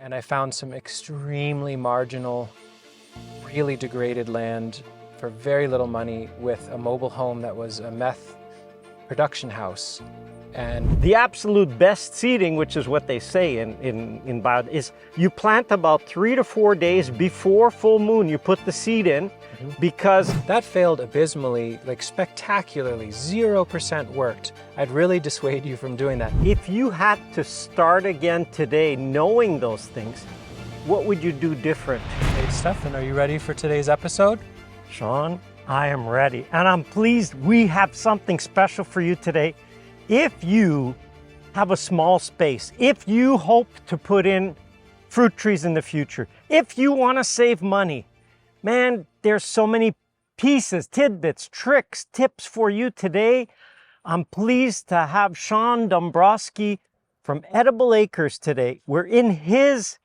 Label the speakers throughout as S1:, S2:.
S1: and I found some extremely marginal, really degraded land for very little money with a mobile home that was a meth production house. And
S2: the absolute best seeding, which is what they say in bio, is you plant about 3 to 4 days before full moon. You put the seed in, because
S1: that failed abysmally, like spectacularly. 0% worked. I'd really dissuade you from doing that.
S2: If you had to start again today knowing those things, what would you do different?
S1: Hey Stefan, are you ready for today's episode?
S2: Sean, I am ready, and I'm pleased we have something special for you today. If you have a small space, if you hope to put in fruit trees in the future, if you want to save money, man, there's so many pieces, tidbits, tricks, tips for you today. I'm pleased to have Sean Dumbrosski from Edible Acres today. We're in his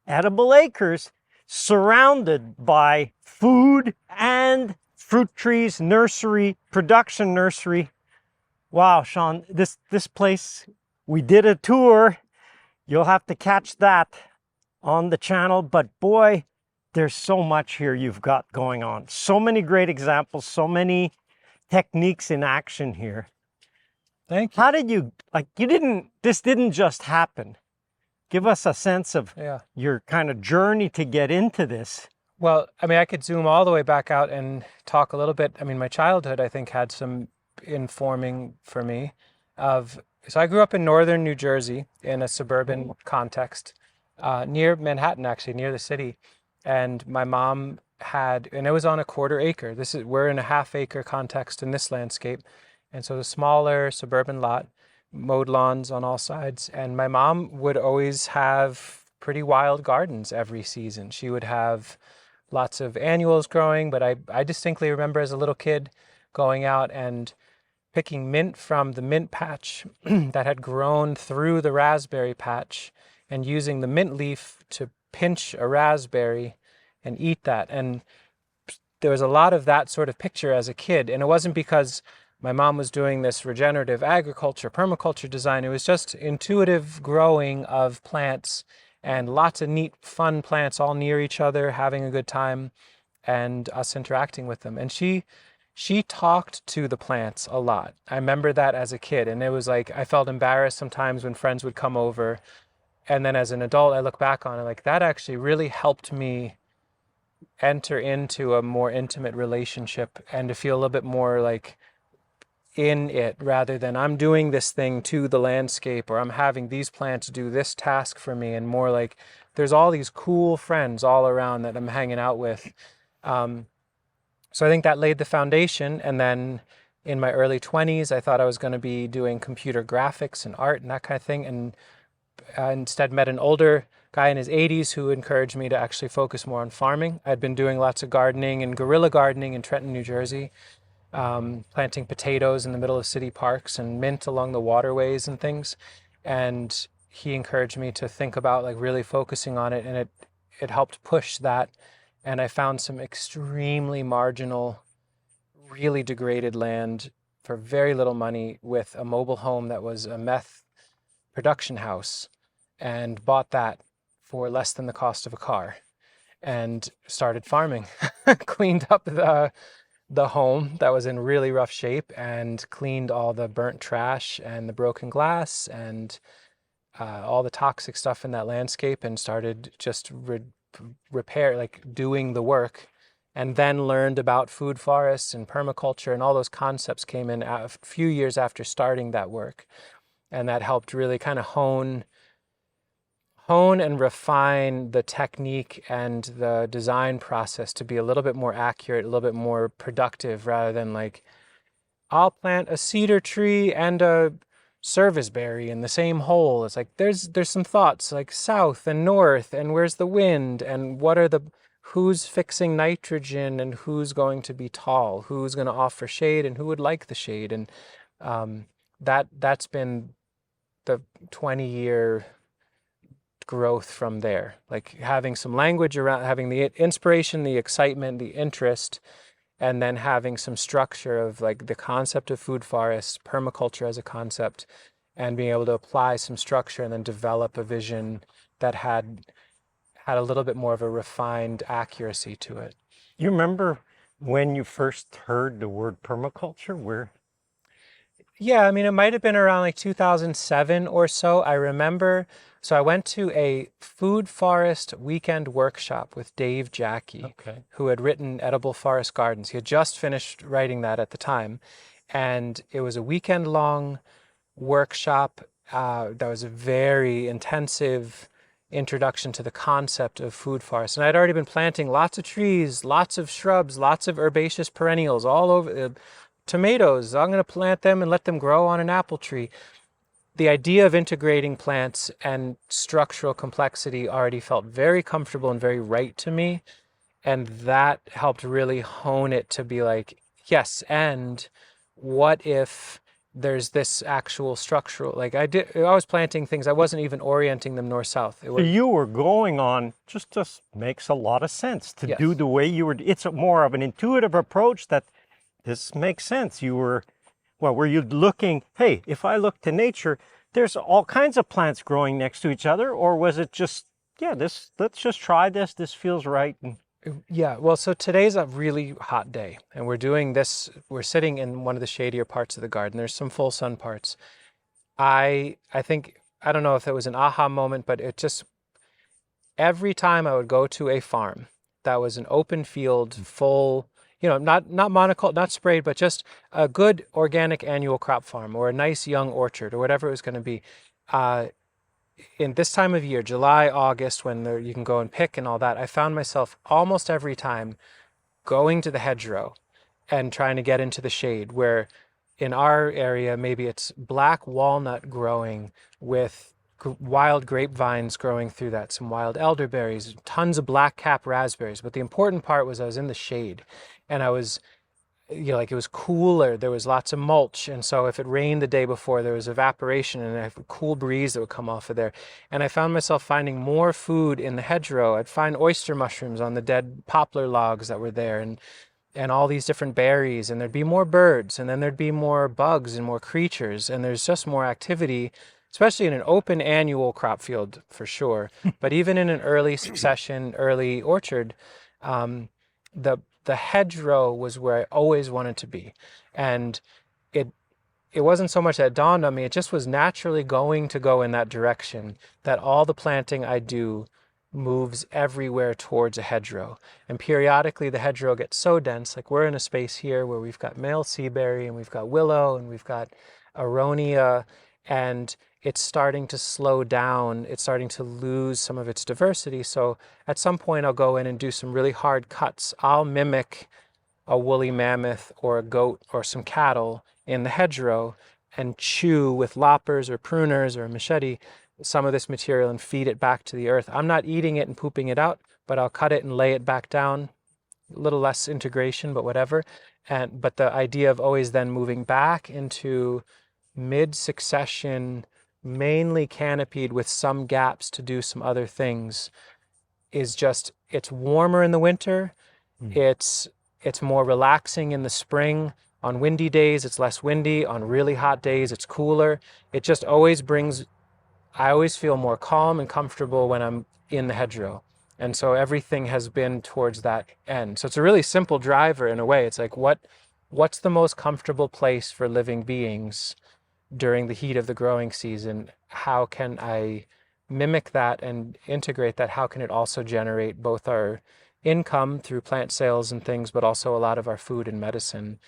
S2: Edible Acres, surrounded by food and fruit trees, nursery, production nursery. Wow, Sean, this place, we did a tour. You'll have to catch that on the channel, but boy, there's so much here you've got going on. So many great examples, so many techniques in action here.
S1: Thank you.
S2: How did you, this didn't just happen. Give us a sense of your kind of journey to get into this.
S1: Well, I mean, I could zoom all the way back out and talk a little bit. I mean, my childhood, I think, had some informing for me of, so I grew up in northern New Jersey in a suburban context, near Manhattan, actually, near the city. And my mom had, and it was on a quarter-acre. We're in a half-acre context in this landscape. And so the smaller suburban lot, mowed lawns on all sides. And my mom would always have pretty wild gardens every season. She would have lots of annuals growing, but I distinctly remember as a little kid going out and picking mint from the mint patch that had grown through the raspberry patch and using the mint leaf to pinch a raspberry and eat that. And there was a lot of that sort of picture as a kid. And it wasn't because my mom was doing this regenerative agriculture, permaculture design. It was just intuitive growing of plants and lots of neat, fun plants all near each other, having a good time, and us interacting with them. And she talked to the plants a lot. I remember that as a kid, and it was like, I felt embarrassed sometimes when friends would come over. And then as an adult, I look back on it like, that actually really helped me enter into a more intimate relationship and to feel a little bit more like in it, rather than I'm doing this thing to the landscape, or I'm having these plants do this task for me, and more like there's all these cool friends all around that I'm hanging out with. So I think that laid the foundation. And then in my early 20s, I thought I was going to be doing computer graphics and art and that kind of thing. And I instead met an older guy in his 80s who encouraged me to actually focus more on farming. I'd been doing lots of gardening and guerrilla gardening in Trenton, New Jersey, planting potatoes in the middle of city parks and mint along the waterways and things. And he encouraged me to think about like really focusing on it. And it helped push that. And I found some extremely marginal, really degraded land for very little money with a mobile home that was a meth production house, and bought that for less than the cost of a car and started farming. Cleaned up the home that was in really rough shape and cleaned all the burnt trash and the broken glass and all the toxic stuff in that landscape, and started just repair, like doing the work, and then learned about food forests and permaculture, and all those concepts came in a few years after starting that work. And that helped really kind of hone and refine the technique and the design process to be a little bit more accurate, a little bit more productive, rather than like, I'll plant a cedar tree and a serviceberry in the same hole. It's like there's some thoughts like south and north, and where's the wind, and who's fixing nitrogen, and who's going to be tall, who's going to offer shade, and who would like the shade. And that's been the 20-year growth from there, like having some language around, having the inspiration, the excitement, the interest, and then having some structure of like the concept of food forests, permaculture as a concept, and being able to apply some structure and then develop a vision that had a little bit more of a refined accuracy to it.
S2: You remember when you first heard the word permaculture? Where?
S1: Yeah, I mean, it might have been around like 2007 or so. I remember, so I went to a food forest weekend workshop with Dave Jacke,
S2: Okay.
S1: who had written Edible Forest Gardens. He had just finished writing that at the time. And it was a weekend long workshop that was a very intensive introduction to the concept of food forests. And I'd already been planting lots of trees, lots of shrubs, lots of herbaceous perennials all over. Tomatoes, I'm going to plant them and let them grow on an apple tree. The idea of integrating plants and structural complexity already felt very comfortable and very right to me. And that helped really hone it to be like, yes, and what if there's this actual structural, like I was planting things, I wasn't even orienting them north-south.
S2: So you were going on, just makes a lot of sense to
S1: Yes.
S2: do the way you were. It's more of an intuitive approach that this makes sense. You were, well, were you looking, hey, if I look to nature, there's all kinds of plants growing next to each other? Or was it just, yeah, let's just try this. This feels right. And
S1: yeah, well, so today's a really hot day and we're doing this, we're sitting in one of the shadier parts of the garden. There's some full sun parts. I think, I don't know if it was an aha moment, but it just, every time I would go to a farm that was an open field, full, not monoculture, not sprayed, but just a good organic annual crop farm or a nice young orchard or whatever it was going to be. In this time of year, July, August, when you can go and pick and all that, I found myself almost every time going to the hedgerow and trying to get into the shade, where in our area, maybe it's black walnut growing with wild grapevines growing through that, some wild elderberries, tons of black-cap raspberries. But the important part was I was in the shade and I was, like it was cooler, there was lots of mulch. And so if it rained the day before, there was evaporation and a cool breeze that would come off of there. And I found myself finding more food in the hedgerow. I'd find oyster mushrooms on the dead poplar logs that were there and all these different berries, and there'd be more birds, and then there'd be more bugs and more creatures, and there's just more activity, especially in an open annual crop field for sure. But even in an early succession, early orchard, the hedgerow was where I always wanted to be. And it wasn't so much that it dawned on me, it just was naturally going to go in that direction, that all the planting I do moves everywhere towards a hedgerow. And periodically the hedgerow gets so dense, like we're in a space here where we've got male seaberry and we've got willow and we've got aronia, and it's starting to slow down. It's starting to lose some of its diversity. So at some point I'll go in and do some really hard cuts. I'll mimic a woolly mammoth or a goat or some cattle in the hedgerow and chew with loppers or pruners or a machete some of this material and feed it back to the earth. I'm not eating it and pooping it out, but I'll cut it and lay it back down. A little less integration, but whatever. But the idea of always then moving back into mid-succession, mainly canopied with some gaps to do some other things, is just, it's warmer in the winter. It's more relaxing in the spring. On windy days, it's less windy. On really hot days, it's cooler. It just always brings, I always feel more calm and comfortable when I'm in the hedgerow. And so everything has been towards that end. So it's a really simple driver in a way. It's like, what's the most comfortable place for living beings during the heat of the growing season? How can I mimic that and integrate that? How can it also generate both our income through plant sales and things, but also a lot of our food and medicine?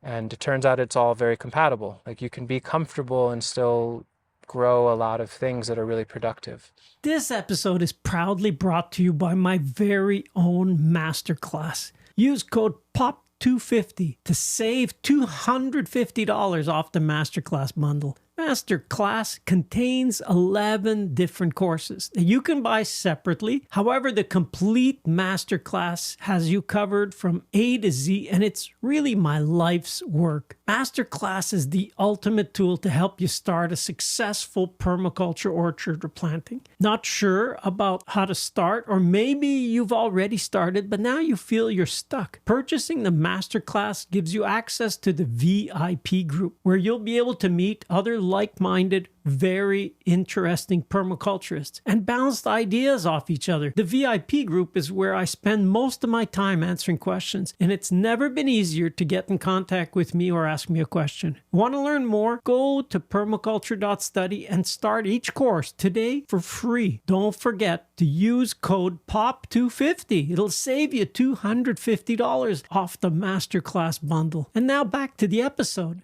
S1: And it turns out it's all very compatible. Like you can be comfortable and still grow a lot of things that are really productive.
S3: This episode is proudly brought to you by my very own masterclass. Use code POP250 to save $250 off the masterclass bundle. Masterclass contains 11 different courses that you can buy separately. However, the complete masterclass has you covered from A to Z, and it's really my life's work. Masterclass is the ultimate tool to help you start a successful permaculture orchard or planting. Not sure about how to start, or maybe you've already started, but now you feel you're stuck. Purchasing the masterclass gives you access to the VIP group, where you'll be able to meet other like-minded, very interesting permaculturists and bounced ideas off each other. The VIP group is where I spend most of my time answering questions, and it's never been easier to get in contact with me or ask me a question. Want to learn more? Go to permaculture.study and start each course today for free. Don't forget to use code POP250. It'll save you $250 off the masterclass bundle. And now back to the episode.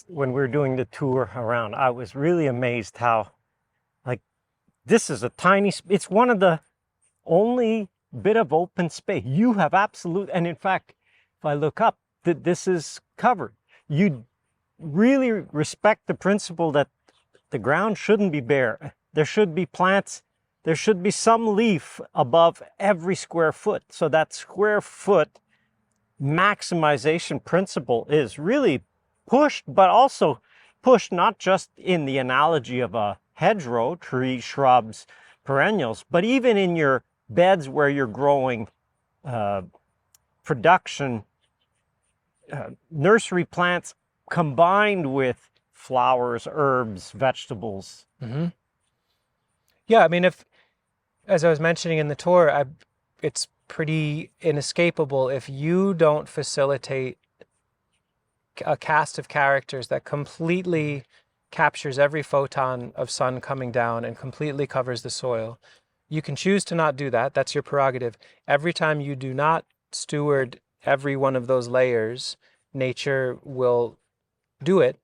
S2: When we were doing the tour around, I was really amazed how, like, this is a tiny, it's one of the only bit of open space. You have absolute, and in fact, if I look up, that this is covered. You really respect the principle that the ground shouldn't be bare. There should be plants, there should be some leaf above every square foot. So that square foot maximization principle is really pushed, but also pushed not just in the analogy of a hedgerow, trees, shrubs, perennials, but even in your beds where you're growing production nursery plants combined with flowers, herbs, vegetables.
S1: Mm-hmm. Yeah, I mean, as I was mentioning in the tour, it's pretty inescapable if you don't facilitate a cast of characters that completely captures every photon of sun coming down and completely covers the soil. You can choose to not do that. That's your prerogative. Every time you do not steward every one of those layers, nature will do it,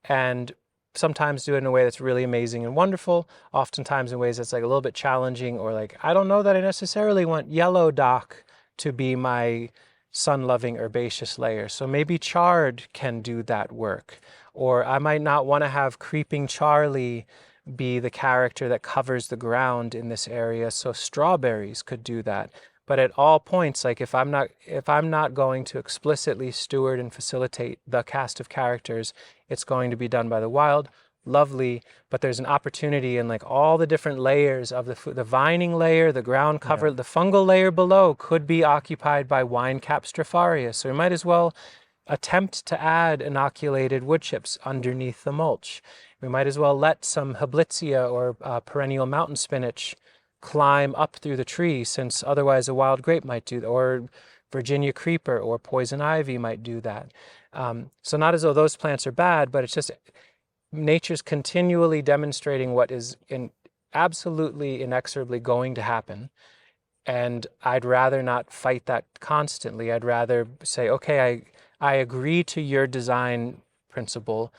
S1: and sometimes do it in a way that's really amazing and wonderful, oftentimes in ways that's like a little bit challenging, or like, I don't know that I necessarily want yellow dock to be my sun-loving herbaceous layer. So maybe chard can do that work. Or I might not want to have creeping Charlie be the character that covers the ground in this area. So strawberries could do that. But at all points, like if I'm not going to explicitly steward and facilitate the cast of characters, it's going to be done by the wild. Lovely, but there's an opportunity in like all the different layers of the vining layer, the ground cover, the fungal layer below could be occupied by wine-cap Stropharia. So we might as well attempt to add inoculated wood chips underneath the mulch. We might as well let some Hablitzia or perennial mountain spinach climb up through the tree, since otherwise a wild grape might do that, or Virginia creeper or poison ivy might do that. So not as though those plants are bad, but it's just nature's continually demonstrating what is absolutely inexorably going to happen. And I'd rather not fight that constantly. I'd rather say, okay, I agree to your design principle,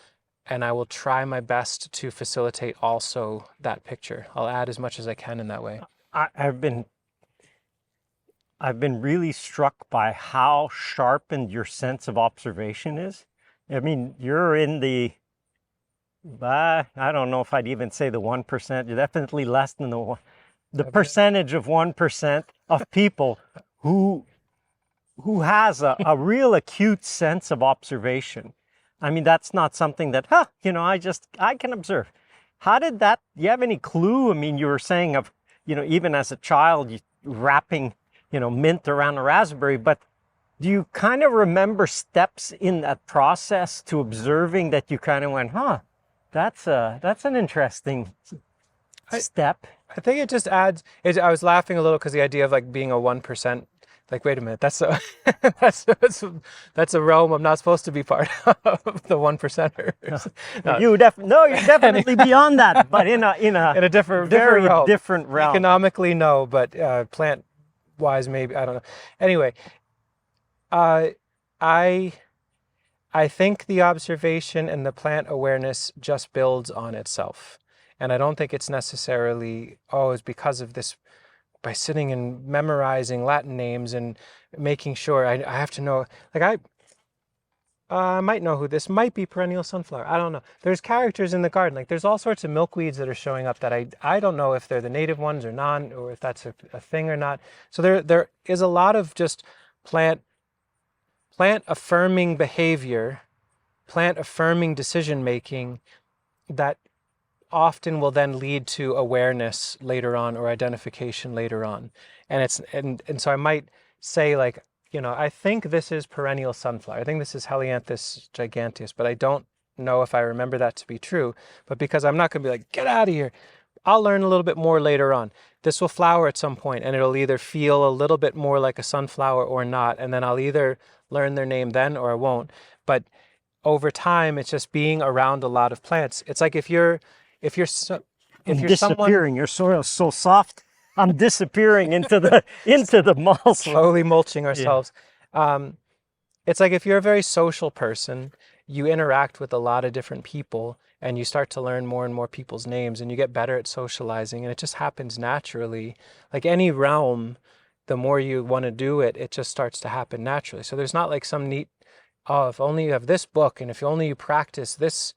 S1: and I will try my best to facilitate also that picture. I'll add as much as I can in that way.
S2: I've been really struck by how sharpened your sense of observation is. I mean, you're in the, I don't know if I'd even say the 1%. You're definitely less than the percentage of 1% of people who has a real acute sense of observation. I mean, that's not something that, I can observe. How did that, do you have any clue? I mean, you were saying of, even as a child, wrapping, mint around a raspberry, but do you kind of remember steps in that process to observing that you kind of went, that's an interesting step?
S1: I think it just adds, I was laughing a little because the idea of like being a 1%, like, wait a minute, that's a realm I'm not supposed to be part of, the 1%ers.
S2: You're definitely beyond that, but in a
S1: different,
S2: very
S1: realm.
S2: Different realm.
S1: Economically, no, but plant-wise, maybe, I don't know. Anyway, I think the observation and the plant awareness just builds on itself. And I don't think it's necessarily, it's because of this, by sitting and memorizing Latin names and making sure I have to know, like I might know who this might be, perennial sunflower. I don't know. There's characters in the garden. Like there's all sorts of milkweeds that are showing up that I don't know if they're the native ones or not, or if that's a thing or not. So there is a lot of just plant affirming behavior, plant affirming decision making that often will then lead to awareness later on or identification later on. And so I might say, like, I think this is perennial sunflower. I think this is Helianthus giganteus, but I don't know if I remember that to be true, but because I'm not going to be like, get out of here. I'll learn a little bit more later on. This will flower at some point, and it'll either feel a little bit more like a sunflower or not, and then I'll either learn their name then or I won't. But over time, it's just being around a lot of plants. It's like if you're someone
S2: disappearing, your soil's so soft, I'm disappearing into the mulch.
S1: Slowly mulching ourselves. It's like if you're a very social person, you interact with a lot of different people and you start to learn more and more people's names and you get better at socializing, and it just happens naturally. Like any realm, the more you want to do it, it just starts to happen naturally. So there's not like some neat, oh, if only you have this book and if only you practice this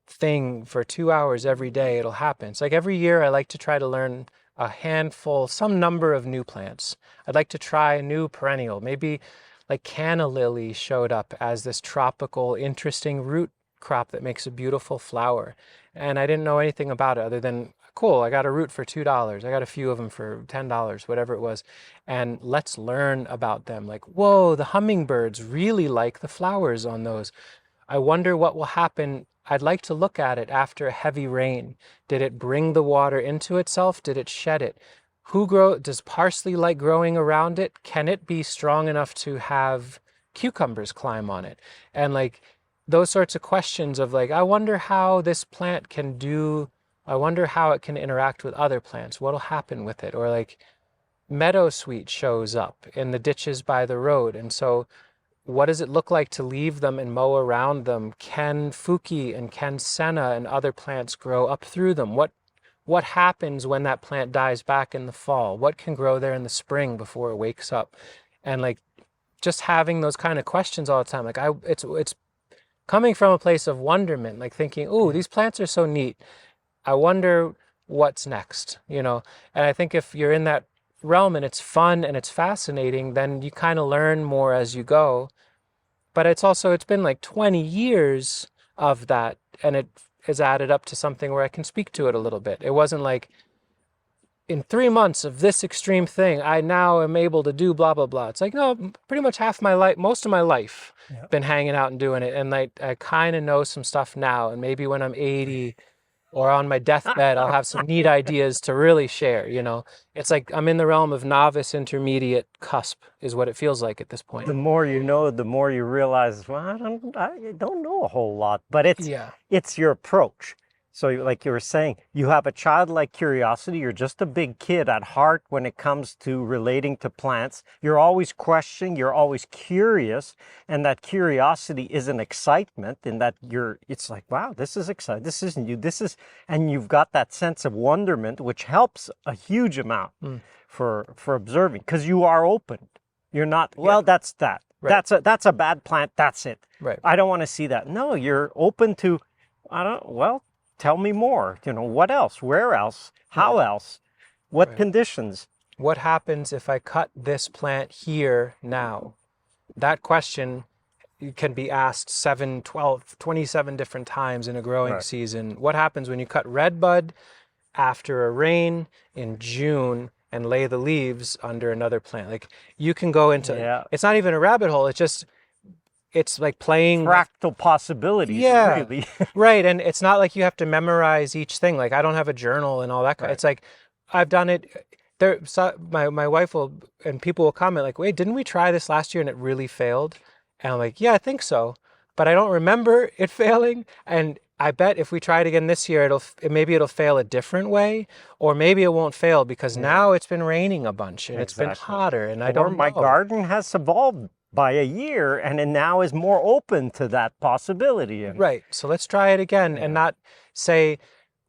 S1: thing for 2 hours every day, it'll happen. It's like every year I like to try to learn a handful, some number of new plants. I'd like to try a new perennial. Maybe like canna lily showed up as this tropical, interesting root crop that makes a beautiful flower. And I didn't know anything about it other than, cool, I got a root for $2. I got a few of them for $10, whatever it was. And let's learn about them. Like, whoa, the hummingbirds really like the flowers on those. I wonder what will happen. I'd like to look at it after a heavy rain. Did it bring the water into itself? Did it shed it? Does parsley like growing around it? Can it be strong enough to have cucumbers climb on it? And like those sorts of questions of like, I wonder how this plant can do, I wonder how it can interact with other plants. What'll happen with it? Or like meadowsweet shows up in the ditches by the road. And so what does it look like to leave them and mow around them? Can fuki and can senna and other plants grow up through them? What happens when that plant dies back in the fall? What can grow there in the spring before it wakes up? And like just having those kind of questions all the time. Like it's coming from a place of wonderment, like thinking, "Ooh, these plants are so neat. I wonder what's next," you know? And I think if you're in that realm and it's fun and it's fascinating, then you kind of learn more as you go. But it's been like 20 years of that, and it has added up to something where I can speak to it a little bit. It wasn't like in 3 months of this extreme thing, I now am able to do blah, blah, blah. It's like, no, pretty much half my life, most of my life, been hanging out and doing it. And I kind of know some stuff now. And maybe when I'm 80 or on my deathbed, I'll have some neat ideas to really share, you know? It's like I'm in the realm of novice, intermediate, cusp is what it feels like at this point.
S2: The more you know, the more you realize, well, I don't know a whole lot, but it's your approach. So like you were saying, you have a childlike curiosity. You're just a big kid at heart when it comes to relating to plants. You're always questioning, you're always curious. And that curiosity is an excitement in that it's like, wow, this is exciting. This isn't you. And you've got that sense of wonderment, which helps a huge amount for observing, because you are open. You're not, well, that's that. Right. That's a bad plant. That's it.
S1: Right.
S2: I don't want to see that. No, you're open to, tell me more. You know, what else? Where else? How else? What conditions?
S1: What happens if I cut this plant here now? That question can be asked 7, 12, 27 different times in a growing season. What happens when you cut redbud after a rain in June and lay the leaves under another plant? Like you can go into, it's not even a rabbit hole. It's like playing
S2: fractal possibilities. Really.
S1: Right. And it's not like you have to memorize each thing. Like I don't have a journal and all that. It's like I've done it there. So my wife and people will comment like, wait, didn't we try this last year and it really failed? And I'm like, yeah, I think so, but I don't remember it failing. And I bet if we try it again this year, maybe it'll fail a different way, or maybe it won't fail because now it's been raining a bunch and it's been hotter and I don't know.
S2: My garden has evolved by a year and it now is more open to that possibility.
S1: Right. So let's try it again and not say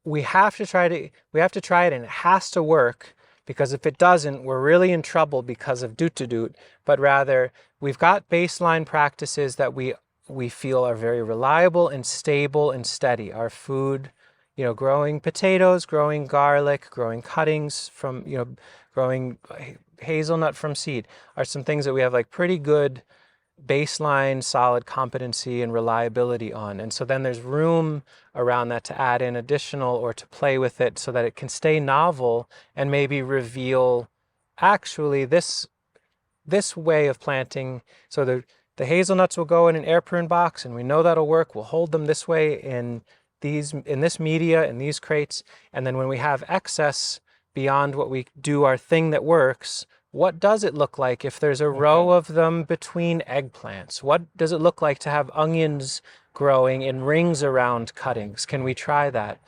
S1: we have to try it and it has to work, because if it doesn't, we're really in trouble because of doot, but rather we've got baseline practices that we feel are very reliable and stable and steady. Our food, you know, growing potatoes, growing garlic, growing cuttings from, you know, growing hazelnut from seed are some things that we have like pretty good baseline, solid competency and reliability on. And so then there's room around that to add in additional or to play with it so that it can stay novel and maybe reveal actually this way of planting. So the hazelnuts will go in an air prune box and we know that'll work. We'll hold them this way in this media, in these crates. And then when we have excess beyond what we do our thing that works, what does it look like if there's a row of them between eggplants? What does it look like to have onions growing in rings around cuttings? Can we try that?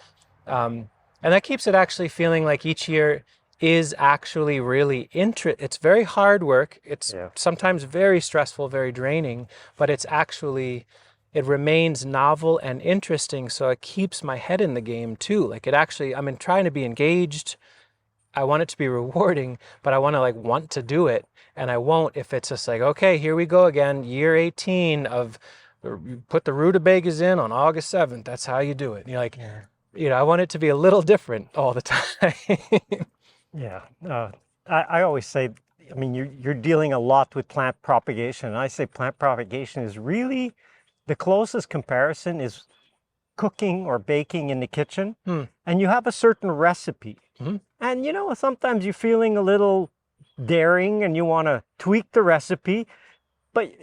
S1: And that keeps it actually feeling like each year is actually really it's very hard work. It's sometimes very stressful, very draining, but it's actually, it remains novel and interesting. So it keeps my head in the game too. Like it actually, I'm trying to be engaged. I want it to be rewarding, but I want to do it. And I won't if it's just like, okay, here we go again, year 18 of you put the rutabagas in on August 7th. That's how you do it. And you're like, I want it to be a little different all the time.
S2: Yeah, I always say, you're dealing a lot with plant propagation. And I say plant propagation is really, the closest comparison is cooking or baking in the kitchen. And you have a certain recipe. And sometimes you're feeling a little daring and you want to tweak the recipe. But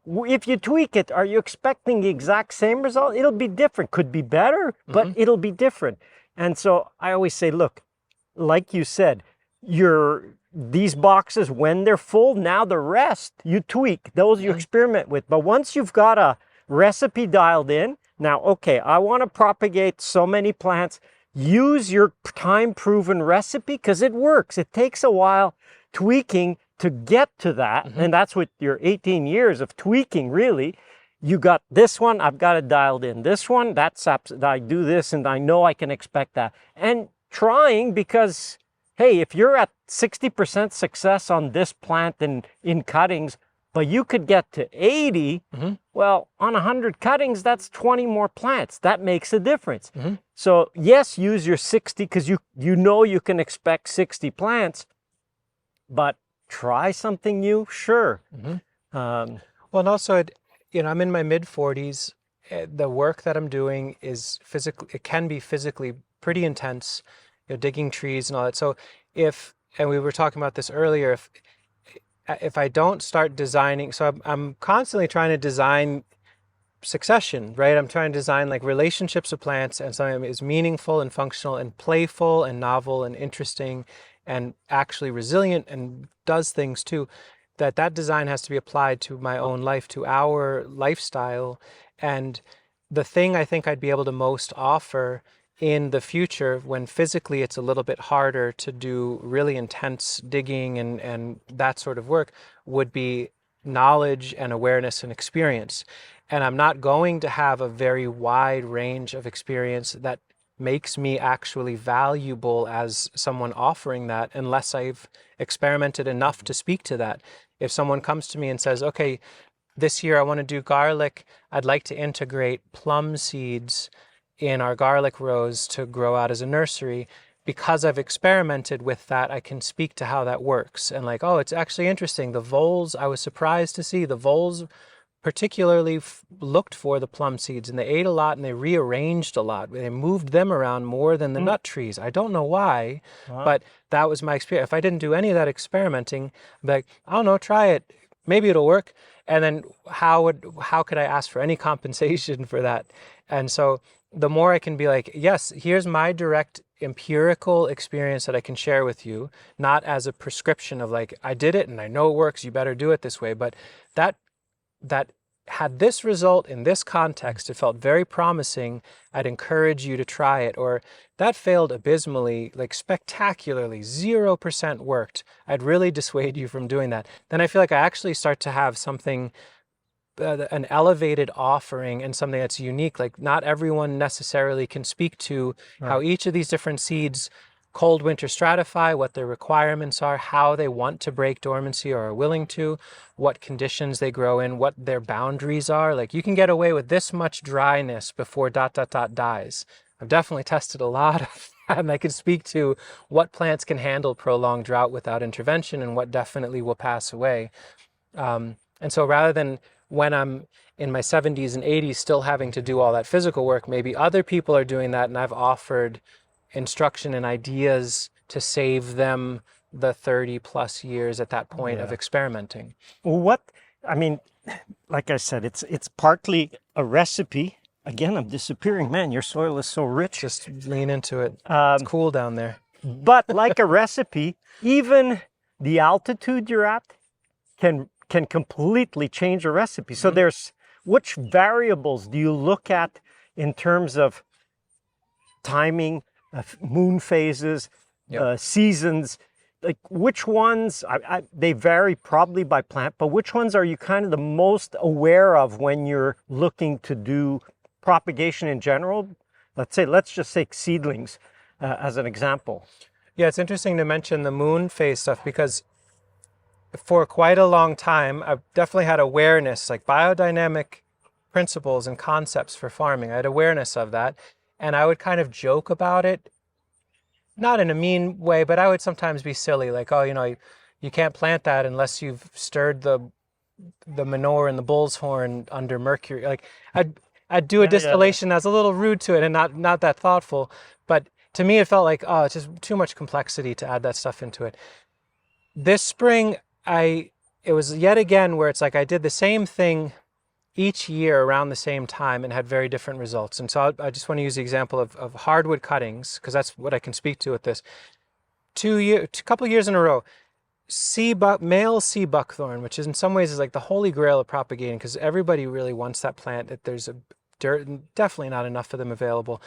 S2: if you tweak it, are you expecting the exact same result? It'll be different. Could be better, but it'll be different. And so I always say, look, like you said, these boxes, when they're full, now the rest you tweak, those you experiment with. But once you've got a recipe dialed in, now, okay, I want to propagate so many plants, use your time-proven recipe because it works. It takes a while tweaking to get to that. And that's what your 18 years of tweaking, really. You got this one, I've got it dialed in. This one, I do this and I know I can expect that. And trying, because hey, if you're at 60% success on this plant and in cuttings, but you could get to 80, well, on 100 cuttings, that's 20 more plants. That makes a difference. So yes, use your 60 because you know you can expect 60 plants, but try something new, sure.
S1: Well, and also, I'm in my mid 40s. The work that I'm doing is it can be physically pretty intense, digging trees and all that. So and we were talking about this earlier, if I don't start designing, so I'm constantly trying to design succession, right? I'm trying to design like relationships of plants and something that is meaningful and functional and playful and novel and interesting and actually resilient and does things too. That design has to be applied to my own life, to our lifestyle. And the thing I think I'd be able to most offer in the future, when physically it's a little bit harder to do really intense digging and that sort of work, would be knowledge and awareness and experience. And I'm not going to have a very wide range of experience that makes me actually valuable as someone offering that unless I've experimented enough to speak to that. If someone comes to me and says, okay, this year I want to do garlic, I'd like to integrate plum seeds in our garlic rows to grow out as a nursery. Because I've experimented with that, I can speak to how that works. And like, oh, it's actually interesting. The voles, I was surprised to see the voles particularly looked for the plum seeds, and they ate a lot and they rearranged a lot. They moved them around more than the nut trees. I don't know why, but that was my experience. If I didn't do any of that experimenting, I'd be like, I don't know, try it. Maybe it'll work. And then how could I ask for any compensation for that? And so the more I can be like, yes, here's my direct empirical experience that I can share with you, not as a prescription of like, I did it and I know it works, you better do it this way. But that had this result in this context, it felt very promising, I'd encourage you to try it. Or that failed abysmally, like spectacularly, 0% worked, I'd really dissuade you from doing that. Then I feel like I actually start to have something, an elevated offering and something that's unique. Like not everyone necessarily can speak to how each of these different seeds cold winter stratify, what their requirements are, how they want to break dormancy or are willing to, what conditions they grow in, what their boundaries are. Like you can get away with this much dryness before ... dies. I've definitely tested a lot of that, and I can speak to what plants can handle prolonged drought without intervention and what definitely will pass away. And so rather than when I'm in my 70s and 80s still having to do all that physical work, maybe other people are doing that, and I've offered instruction and ideas to save them the 30 plus years at that point of experimenting.
S2: What, I mean, like I said, it's partly a recipe. Again, I'm disappearing. Man, your soil is so rich.
S1: Just lean into it. It's cool down there.
S2: But like a recipe, even the altitude you're at can completely change a recipe. So there's, which variables do you look at in terms of timing, moon phases, seasons? Like which ones, they vary probably by plant, but which ones are you kind of the most aware of when you're looking to do propagation in general? Let's just take seedlings as an example.
S1: Yeah, it's interesting to mention the moon phase stuff because for quite a long time, I've definitely had awareness, like biodynamic principles and concepts for farming. I had awareness of that. And I would kind of joke about it, not in a mean way, but I would sometimes be silly, like, oh, you can't plant that unless you've stirred the manure in the bull's horn under mercury. Like I'd do a distillation that's a little rude to it and not that thoughtful. But to me, it felt like, oh, it's just too much complexity to add that stuff into it. This spring, it was yet again where it's like I did the same thing each year around the same time and had very different results. And so I just want to use the example of hardwood cuttings, because that's what I can speak to with this. A couple of years in a row, male sea buckthorn, which is in some ways is like the holy grail of propagating, because everybody really wants that plant. That there's definitely not enough of them available.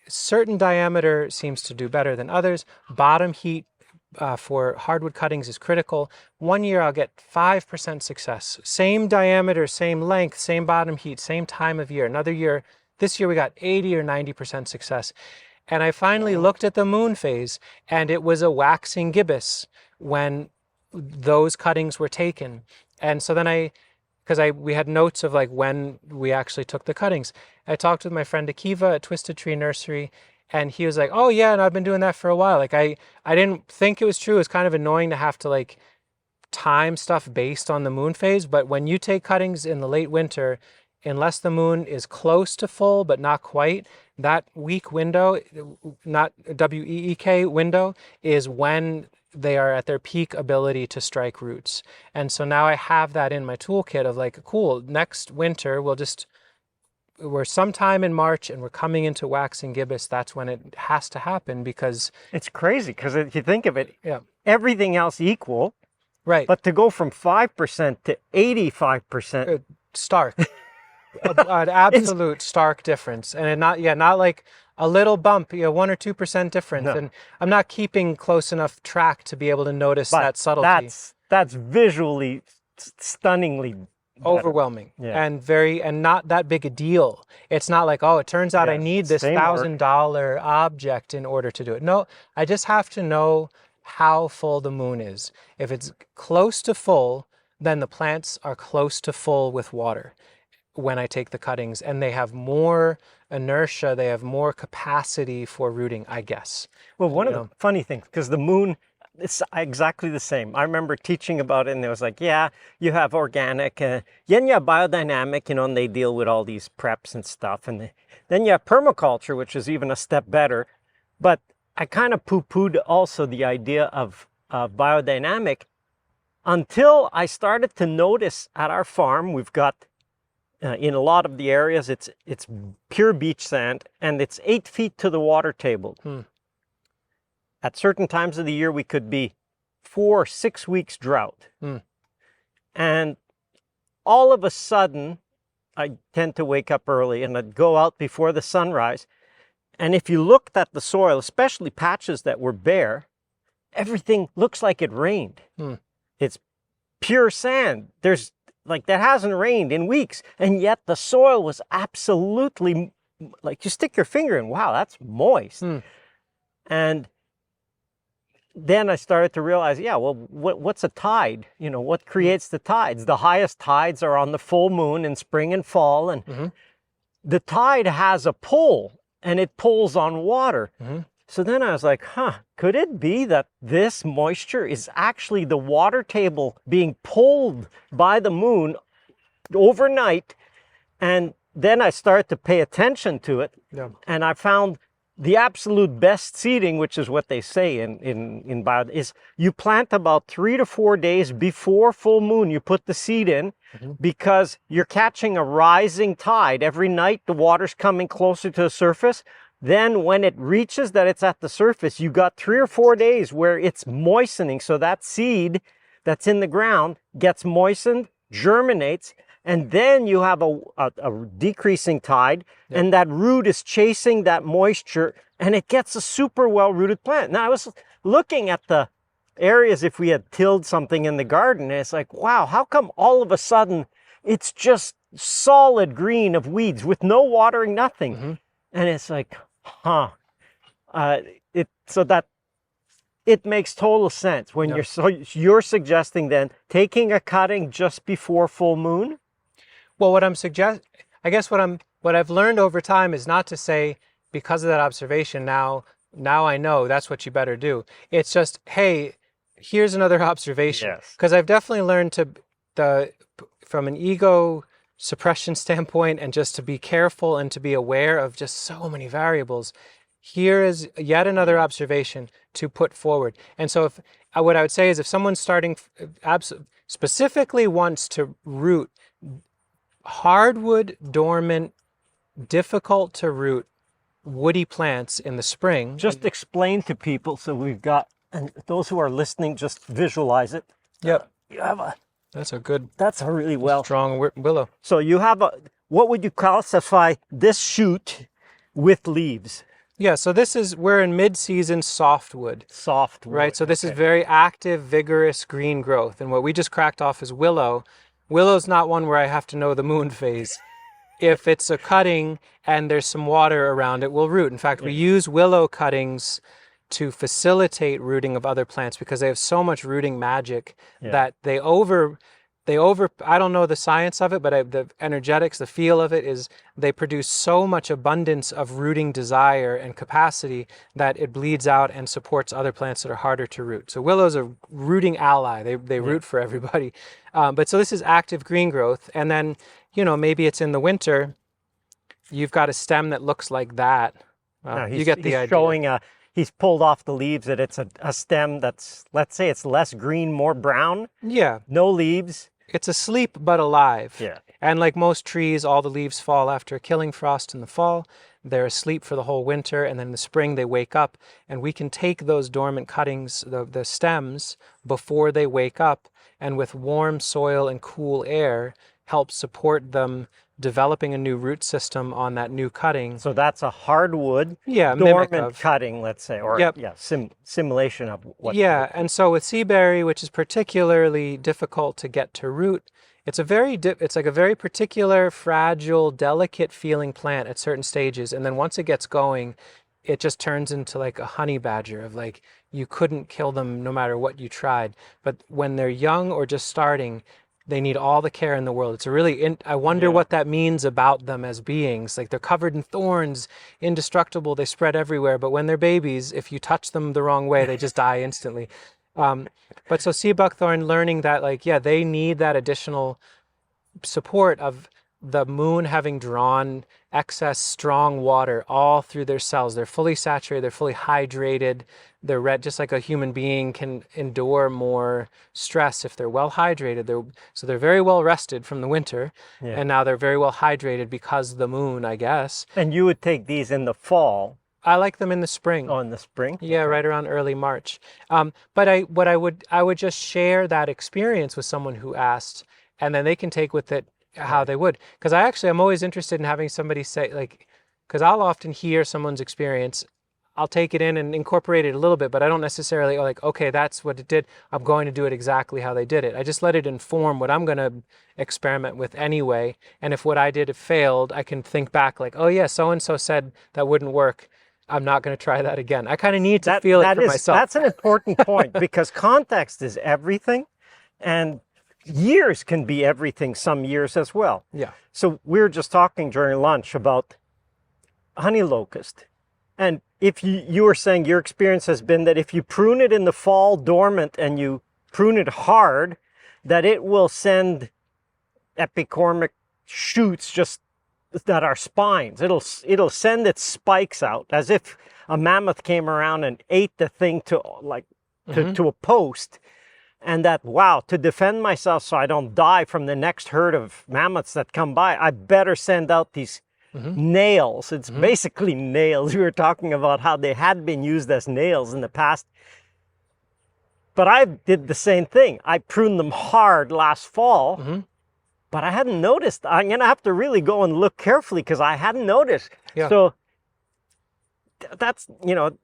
S1: Certain diameter seems to do better than others. Bottom heat for hardwood cuttings is critical. One year I'll get 5% success. Same diameter, same length, same bottom heat, same time of year. Another year, this year we got 80 or 90% success. And I finally looked at the moon phase, and it was a waxing gibbous when those cuttings were taken. And so then we had notes of like when we actually took the cuttings. I talked with my friend Akiva at Twisted Tree Nursery, and he was like, oh yeah, and I've been doing that for a while. Like I didn't think it was true. It's kind of annoying to have to like time stuff based on the moon phase. But when you take cuttings in the late winter, unless the moon is close to full, but not quite, that week window, not WEEK window, is when they are at their peak ability to strike roots. And so now I have that in my toolkit of like, cool, next winter we're sometime in March and we're coming into waxing gibbous. That's when it has to happen, because
S2: it's crazy. Because if you think of it, everything else equal,
S1: right?
S2: But to go from 5% to 85%,
S1: stark, an absolute stark difference, and not like a little bump, 1 or 2% difference. No. And I'm not keeping close enough track to be able to notice that subtlety.
S2: That's visually stunningly
S1: overwhelming and not that big a deal. It's not like, oh, it turns out I need this $1,000 object in order to do it. No, I just have to know how full the moon is. If it's close to full, then the plants are close to full with water when I take the cuttings, and they have more inertia, they have more capacity for rooting, I guess.
S2: Well, one of the funny things, because the moon, it's exactly the same. I remember teaching about it, and it was like, yeah, you have organic, then you have biodynamic, and they deal with all these preps and stuff. And then you have permaculture, which is even a step better. But I kind of poo-pooed also the idea of biodynamic until I started to notice at our farm, we've got, in a lot of the areas, it's pure beach sand, and it's 8 feet to the water table. At certain times of the year, we could be 4 or 6 weeks drought. And all of a sudden, I tend to wake up early and I'd go out before the sunrise. And if you looked at the soil, especially patches that were bare, everything looks like it rained. It's pure sand. That hasn't rained in weeks. And yet the soil was absolutely, like you stick your finger in, wow, that's moist. And then I started to realize, what's a tide? What creates the tides? The highest tides are on the full moon in spring and fall. And the tide has a pull, and it pulls on water. So then I was like, could it be that this moisture is actually the water table being pulled by the moon overnight? And then I started to pay attention to it. And I found the absolute best seeding, which is what they say in bio, is you plant about 3 to 4 days before full moon. You put the seed in, because you're catching a rising tide. Every night the water's coming closer to the surface. Then when it reaches that it's at the surface, you got 3 or 4 days where it's moistening. So that seed that's in the ground gets moistened, germinates, and then you have a decreasing tide, and that root is chasing that moisture, and it gets a super well-rooted plant. Now, I was looking at the areas if we had tilled something in the garden, and it's like, wow, how come all of a sudden it's just solid green of weeds with no watering, nothing? And it's like, it makes total sense when you're suggesting then taking a cutting just before full moon.
S1: Well, what I've learned over time is not to say, because of that observation, now I know that's what you better do. It's just, hey, here's another observation. Because I've definitely learned from an ego suppression standpoint, and just to be careful and to be aware of just so many variables. Here is yet another observation to put forward. And so what I would say is, if someone's starting specifically wants to root hardwood, dormant, difficult to root woody plants in the spring.
S2: Just explain to people, so we've got, and those who are listening, just visualize it.
S1: Yep.
S2: You have
S1: that's a really strong willow.
S2: So you have what would you classify this shoot with leaves?
S1: Yeah, so we're in mid-season softwood.
S2: Softwood.
S1: Right, so this is very active, vigorous green growth. And what we just cracked off is willow. Willow's not one where I have to know the moon phase. If it's a cutting and there's some water around it, we'll root. In fact, we use willow cuttings to facilitate rooting of other plants because they have so much rooting magic that they I don't know the science of it, but the energetics, the feel of it is they produce so much abundance of rooting desire and capacity that it bleeds out and supports other plants that are harder to root. So willow's a rooting ally. They root for everybody. But so this is active green growth. And then, maybe it's in the winter, you've got a stem that looks like that. You get the idea.
S2: Showing he's pulled off the leaves, that it's a stem that's, let's say it's less green, more brown.
S1: Yeah.
S2: No leaves.
S1: It's asleep but alive.
S2: Yeah.
S1: And like most trees, all the leaves fall after a killing frost in the fall. They're asleep for the whole winter, and then in the spring they wake up. And we can take those dormant cuttings, the stems, before they wake up, and with warm soil and cool air, help support them developing a new root system on that new cutting.
S2: So that's a hardwood, dormant cutting, let's say, or simulation of what.
S1: Yeah, and so with seaberry, which is particularly difficult to get to root, it's like a very particular, fragile, delicate feeling plant at certain stages, and then once it gets going, it just turns into like a honey badger of like, you couldn't kill them no matter what you tried. But when they're young or just starting, they need all the care in the world. It's a really, I wonder what that means about them as beings. Like, they're covered in thorns, indestructible, they spread everywhere. But when they're babies, if you touch them the wrong way, they just die instantly. But so sea buckthorn, learning that they need that additional support of the moon having drawn excess strong water all through their cells. They're fully saturated, they're fully hydrated, they're red, just like a human being can endure more stress if they're well hydrated. So they're very well rested from the winter, and now they're very well hydrated because of the moon, I guess.
S2: And you would take these in the fall?
S1: I like them in the spring.
S2: Oh, in the spring?
S1: Yeah, right around early March. But I would just share that experience with someone who asked, and then they can take with it how they would. Because I'm always interested in having somebody say, because I'll often hear someone's experience, I'll take it in and incorporate it a little bit, but I don't necessarily okay, that's what it did, I'm going to do it exactly how they did it. I just let it inform what I'm going to experiment with anyway. And if what I did it failed, I can think back oh yeah, so-and-so said that wouldn't work, I'm not going to try that again. I kind of need to feel it for myself.
S2: That's an important point, because context is everything, and years can be everything some years as well.
S1: Yeah.
S2: So we were just talking during lunch about honey locust. And if you were saying your experience has been that if you prune it in the fall dormant and you prune it hard, that it will send epicormic shoots just that are spines. It'll send its spikes out as if a mammoth came around and ate the thing to a post. and that, wow, to defend myself so I don't die from the next herd of mammoths that come by, I better send out these nails. It's basically nails. We were talking about how they had been used as nails in the past. But I did the same thing. I pruned them hard last fall, but I hadn't noticed. I'm going to have to really go and look carefully because I hadn't noticed.
S1: Yeah.
S2: So that's, you know,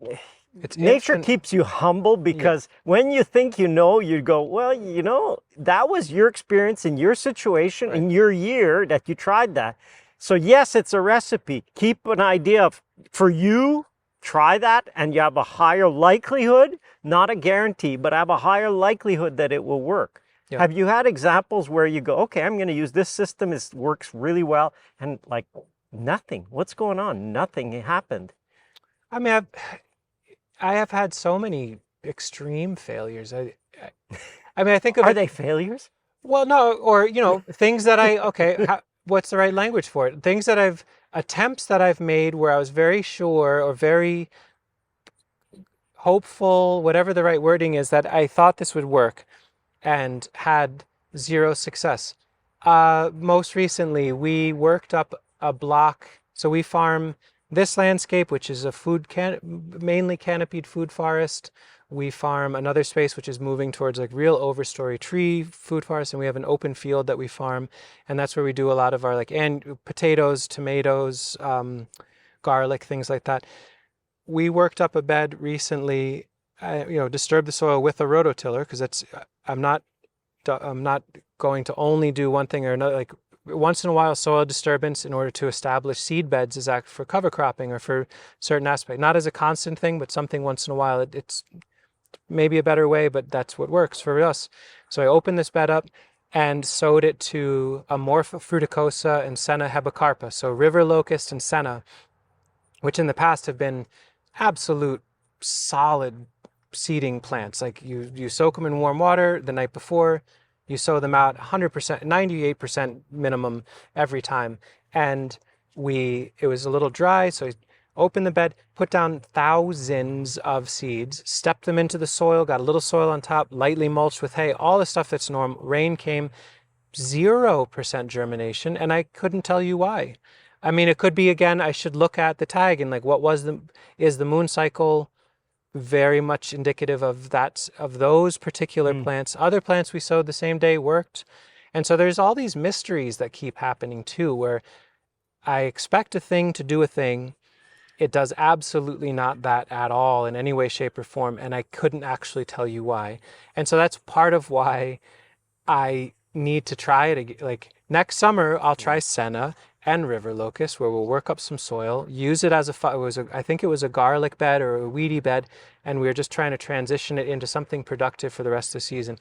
S1: It's
S2: nature
S1: instant.
S2: keeps you humble because when you think you know, you go, well, you know, that was your experience in your situation, in your year that you tried that. So yes, it's a recipe. Keep an idea of, for you, try that and you have a higher likelihood, not a guarantee, but have a higher likelihood that it will work.
S1: Yeah.
S2: Have you had examples where you go, okay, I'm going to use this system, it works really well, and like nothing, what's going on? Nothing happened.
S1: I mean, I have had so many extreme failures. I mean, I think of
S2: Are
S1: it,
S2: they failures?
S1: well, no, or, you know, things that what's the right language for it? Things that attempts that I've made where I was very sure or very hopeful, whatever the right wording is, that I thought this would work and had zero success. Most recently, we worked up a block. So we farm this landscape, which is a mainly canopied food forest. We farm another space, which is moving towards like real overstory tree food forest. And we have an open field that we farm. And that's where we do a lot of our like potatoes, tomatoes, garlic, things like that. We worked up a bed recently, disturbed the soil with a rototiller because I'm not going to only do one thing or another. Like once in a while, soil disturbance in order to establish seed beds is for cover cropping or for certain aspect. Not as a constant thing, but something once in a while. It's maybe a better way, but that's what works for us. So I opened this bed up and sowed it to Amorpha fruticosa and Senna hebecarpa. So river locust and senna, which in the past have been absolute solid seeding plants. Like you soak them in warm water the night before, you sow them out 100%, 98% minimum every time. And it was a little dry, so I opened the bed, put down thousands of seeds, stepped them into the soil, got a little soil on top, lightly mulched with hay, all the stuff that's normal. Rain came, 0% germination, and I couldn't tell you why. I mean, it could be, again, I should look at the tag and like, is the moon cycle very much indicative of those particular plants? Other plants we sowed the same day worked. And so there's all these mysteries that keep happening too, where I expect a thing to do a thing. It does absolutely not that at all in any way, shape, or form. And I couldn't actually tell you why. And so that's part of why I need to try it again. Like next summer, I'll try senna and river locust, where we'll work up some soil, use it as I think it was a garlic bed or a weedy bed, and we were just trying to transition it into something productive for the rest of the season.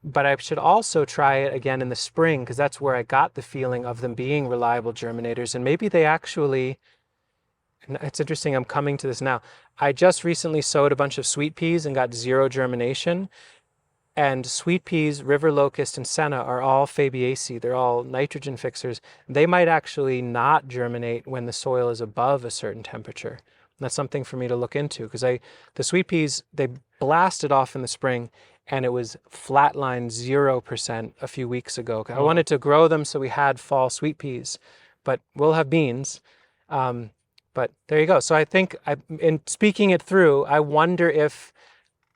S1: But I should also try it again in the spring, because that's where I got the feeling of them being reliable germinators. And maybe they actually, it's interesting, I'm coming to this now. I just recently sowed a bunch of sweet peas and got 0 germination. And sweet peas, river locust, and senna are all Fabiaceae. They're all nitrogen fixers. They might actually not germinate when the soil is above a certain temperature. And that's something for me to look into, because the sweet peas, they blasted off in the spring, and it was flatline 0% a few weeks ago. I wanted to grow them so we had fall sweet peas, but we'll have beans. But there you go. So I think, in speaking it through, I wonder if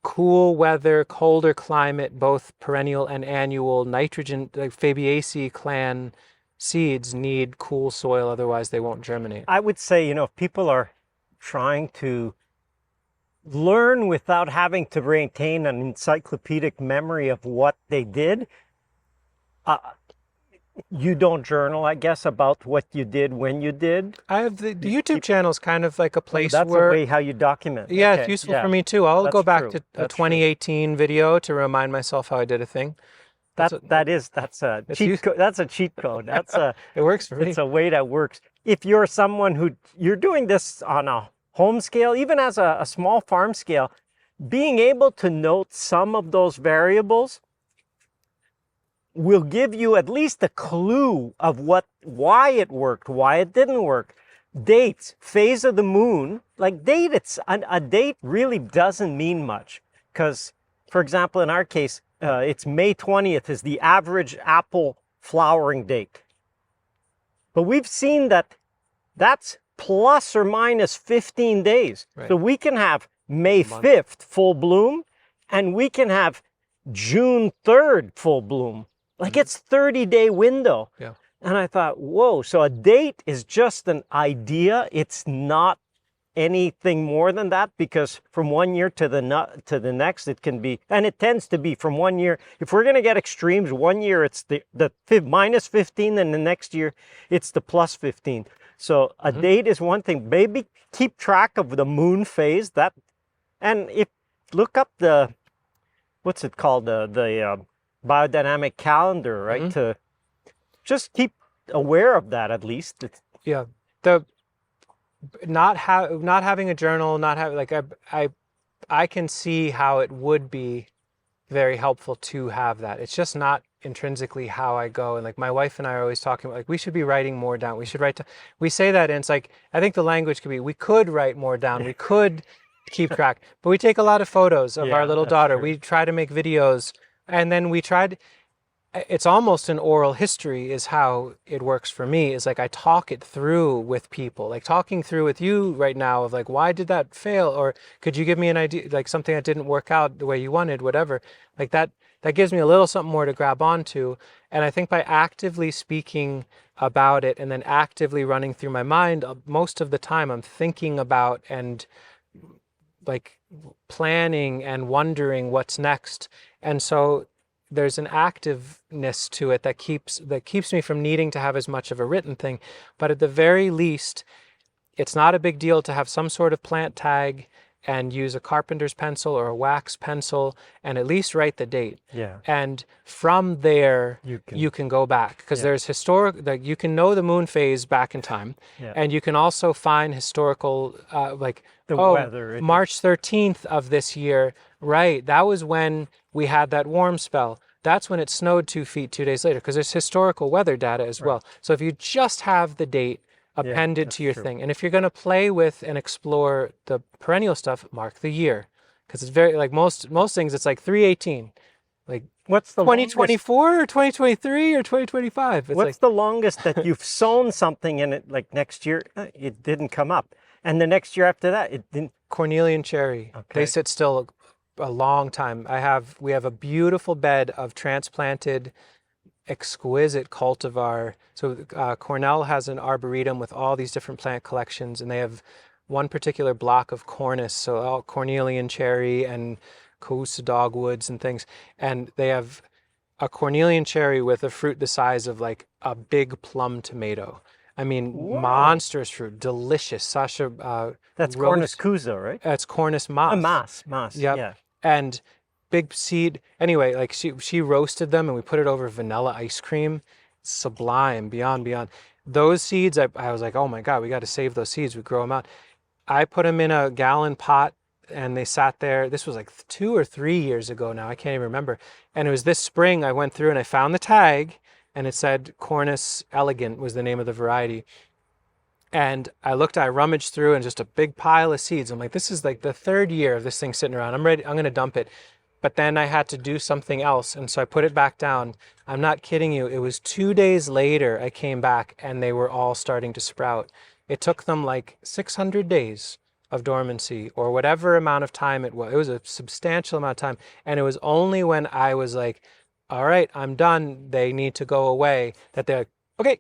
S1: cool weather, colder climate, both perennial and annual nitrogen, like Fabiaceae clan seeds need cool soil, otherwise they won't germinate.
S2: I would say, if people are trying to learn without having to maintain an encyclopedic memory of what they did, you don't journal, I guess, about what you did when you did.
S1: I have the YouTube channel is kind of like a place
S2: that's
S1: where
S2: a way how you document.
S1: Yeah,
S2: Okay,
S1: it's useful for me too. I'll go back to a 2018 video to remind myself how I did a thing.
S2: That's a cheat code. That's a cheat code.
S1: It works for me.
S2: It's a way that works. If you're someone you're doing this on a home scale, even as a small farm scale, being able to note some of those variables will give you at least a clue of why it worked, why it didn't work. Dates, phase of the moon, like a date really doesn't mean much, because, for example, in our case, it's May 20th is the average apple flowering date. But we've seen that that's plus or minus 15 days.
S1: Right.
S2: So we can have May 5th full bloom, and we can have June 3rd full bloom. Like it's 30-day window.
S1: Yeah.
S2: And I thought, whoa, so a date is just an idea. It's not anything more than that, because from one year to the next, it can be, and it tends to be from one year. If we're going to get extremes, one year it's the minus 15, and the next year it's the plus 15. So a date is one thing. Maybe keep track of the moon phase. And if look up the, what's it called, the biodynamic calendar, right? To just keep aware of that at least.
S1: Yeah. The not having a journal, not having, like, I can see how it would be very helpful to have that. It's just not intrinsically how I go. And like my wife and I are always talking about, like, we should be writing more down. We should we say that, and it's like, I think the language could be, we could write more down. We could keep track, but we take a lot of photos of our little daughter. True. We try to make videos, and then it's almost an oral history is how it works for me. Is like I talk it through with people, like talking through with you right now of like, why did that fail? Or could you give me an idea, like something that didn't work out the way you wanted, whatever. Like that gives me a little something more to grab onto. And I think by actively speaking about it and then actively running through my mind, most of the time I'm thinking about and like planning and wondering what's next. And so there's an activeness to it that keeps me from needing to have as much of a written thing. But at the very least, it's not a big deal to have some sort of plant tag and use a carpenter's pencil or a wax pencil and at least write the date.
S2: Yeah.
S1: And from there, you can go back, because there's like you can know the moon phase back in time. Yeah. And you can also find historical, like, the weather. March 13th of this year, right, that was when we had that warm spell. That's when it snowed 2 feet 2 days later, because there's historical weather data as well. So if you just have the date appended to your thing, and if you're going to play with and explore the perennial stuff, mark the year, because it's very, like most things, it's like 318. Like, what's the 2024 longest, or 2023 or 2025? It's what's
S2: the longest that you've sown something and it, like, next year it didn't come up, and the next year after that it didn't?
S1: Cornelian cherry. Okay. They sit still a long time. We have a beautiful bed of transplanted exquisite cultivar. So Cornell has an arboretum with all these different plant collections, and they have one particular block of cornus, so all Cornelian cherry and Coosa dogwoods and things. And they have a Cornelian cherry with a fruit the size of like a big plum tomato. I mean, whoa, monstrous fruit, delicious. Sasha,
S2: that's Cornus Coosa, right?
S1: That's Cornus mas.
S2: Mas.
S1: Yep. Yeah. And big seed. Anyway, like she roasted them and we put it over vanilla ice cream. Sublime, beyond. Those seeds, I was like, oh my God, we got to save those seeds. We grow them out. I put them in a gallon pot and they sat there. This was like 2 or 3 years ago now. I can't even remember. And it was this spring I went through and I found the tag and it said Cornus elegant was the name of the variety. And I rummaged through and just a big pile of seeds. I'm like, this is like the 3rd year of this thing sitting around. I'm ready. I'm going to dump it. But then I had to do something else. And so I put it back down. I'm not kidding you. It was 2 days later I came back and they were all starting to sprout. It took them like 600 days of dormancy or whatever amount of time it was. It was a substantial amount of time. And it was only when I was like, all right, I'm done. They need to go away, that they're like, okay.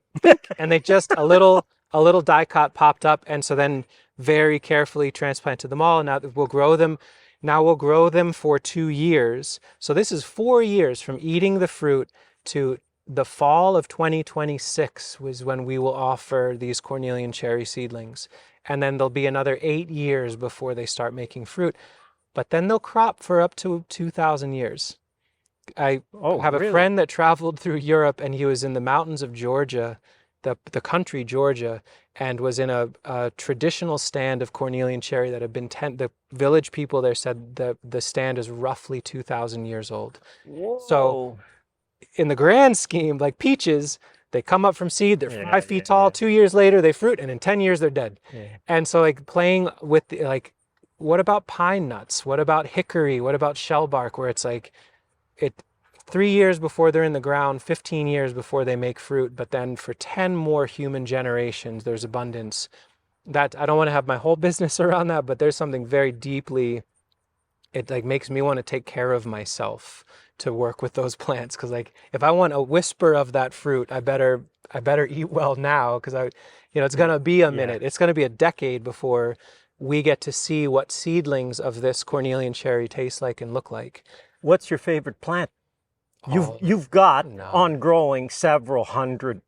S1: And they just, a little dicot popped up. And so then very carefully transplanted them all. And now we'll grow them. Now we'll grow them for 2 years. So this is 4 years from eating the fruit to the fall of 2026 was when we will offer these Cornelian cherry seedlings. And then there'll be another 8 years before they start making fruit. But then they'll crop for up to 2,000 years. I have a friend that traveled through Europe and he was in the mountains of Georgia, the country Georgia, and was in a traditional stand of Cornelian cherry that had been the village people there said the stand is roughly 2,000 years old. Whoa. So in the grand scheme, like peaches, they come up from seed, they're 5 feet tall, 2 years later they fruit, and in 10 years they're dead. Yeah. And so like playing with what about pine nuts? What about hickory? What about shellbark, where it's like 3 years before they're in the ground, 15 years before they make fruit, but then for 10 more human generations, there's abundance. That I don't want to have my whole business around that, but there's something very deeply, it like makes me want to take care of myself to work with those plants. Cause like if I want a whisper of that fruit, I better eat well now. Cause it's going to be a minute. It's going to be a decade before we get to see what seedlings of this cornelian cherry taste like and look like.
S2: What's your favorite plant? You've got on growing several hundred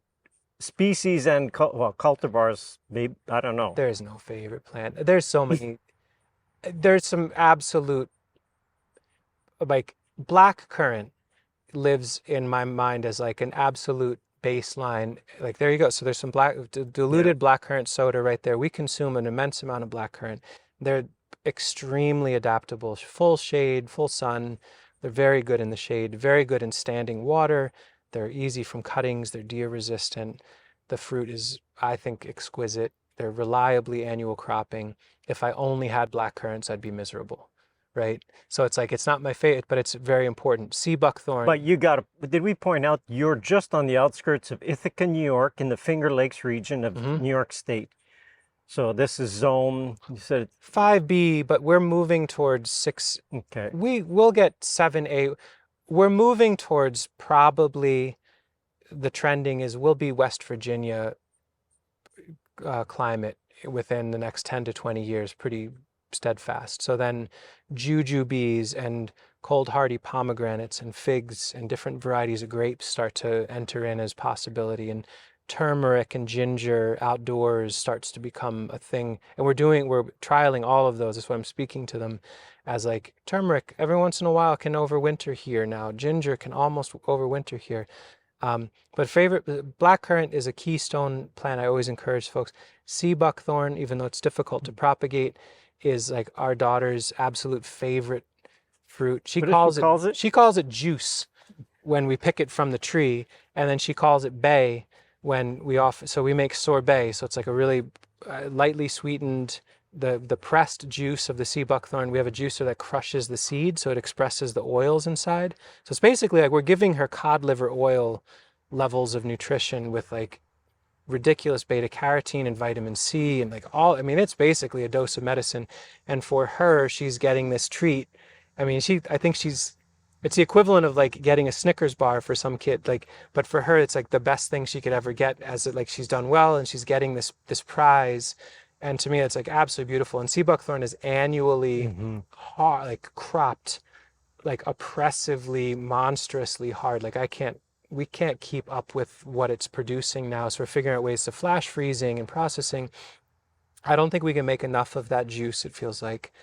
S2: species and cultivars, maybe, I don't know.
S1: There's no favorite plant. There's so many. There's some absolute, like black currant lives in my mind as like an absolute baseline. Like there you go. So there's some diluted blackcurrant soda right there. We consume an immense amount of blackcurrant. They're extremely adaptable, full shade, full sun. They're very good in the shade, very good in standing water. They're easy from cuttings. They're deer resistant. The fruit is, I think, exquisite. They're reliably annual cropping. If I only had black currants, I'd be miserable, right? So it's like, it's not my favorite, but it's very important. Sea buckthorn.
S2: But did we point out you're just on the outskirts of Ithaca, New York, in the Finger Lakes region of New York State. So this is zone, you said
S1: 5B, but we're moving towards 6.
S2: Okay.
S1: We'll get 7A. We're moving towards probably, the trending is we'll be West Virginia climate within the next 10 to 20 years, pretty steadfast. So then jujubes and cold hardy pomegranates and figs and different varieties of grapes start to enter in as possibility, and turmeric and ginger outdoors starts to become a thing. And we're trialing all of those. That's why I'm speaking to them as like turmeric every once in a while can overwinter here now. Ginger can almost overwinter here. But favorite, blackcurrant is a keystone plant. I always encourage folks. Sea buckthorn, even though it's difficult to propagate, is like our daughter's absolute favorite fruit. She calls it juice when we pick it from the tree, and then she calls it bay when we make sorbet. So it's like a really lightly sweetened, the pressed juice of the sea buckthorn. We have a juicer that crushes the seed so it expresses the oils inside. So it's basically like we're giving her cod liver oil levels of nutrition with like ridiculous beta carotene and vitamin C and like it's basically a dose of medicine. And for her, she's getting this treat. I think it's the equivalent of like getting a Snickers bar for some kid, but for her, it's like the best thing she could ever get, she's done well and she's getting this prize. And to me, it's like absolutely beautiful. And sea buckthorn is annually hard, like cropped, like oppressively, monstrously hard. Like we can't keep up with what it's producing now. So we're figuring out ways to flash freezing and processing. I don't think we can make enough of that juice, it feels like.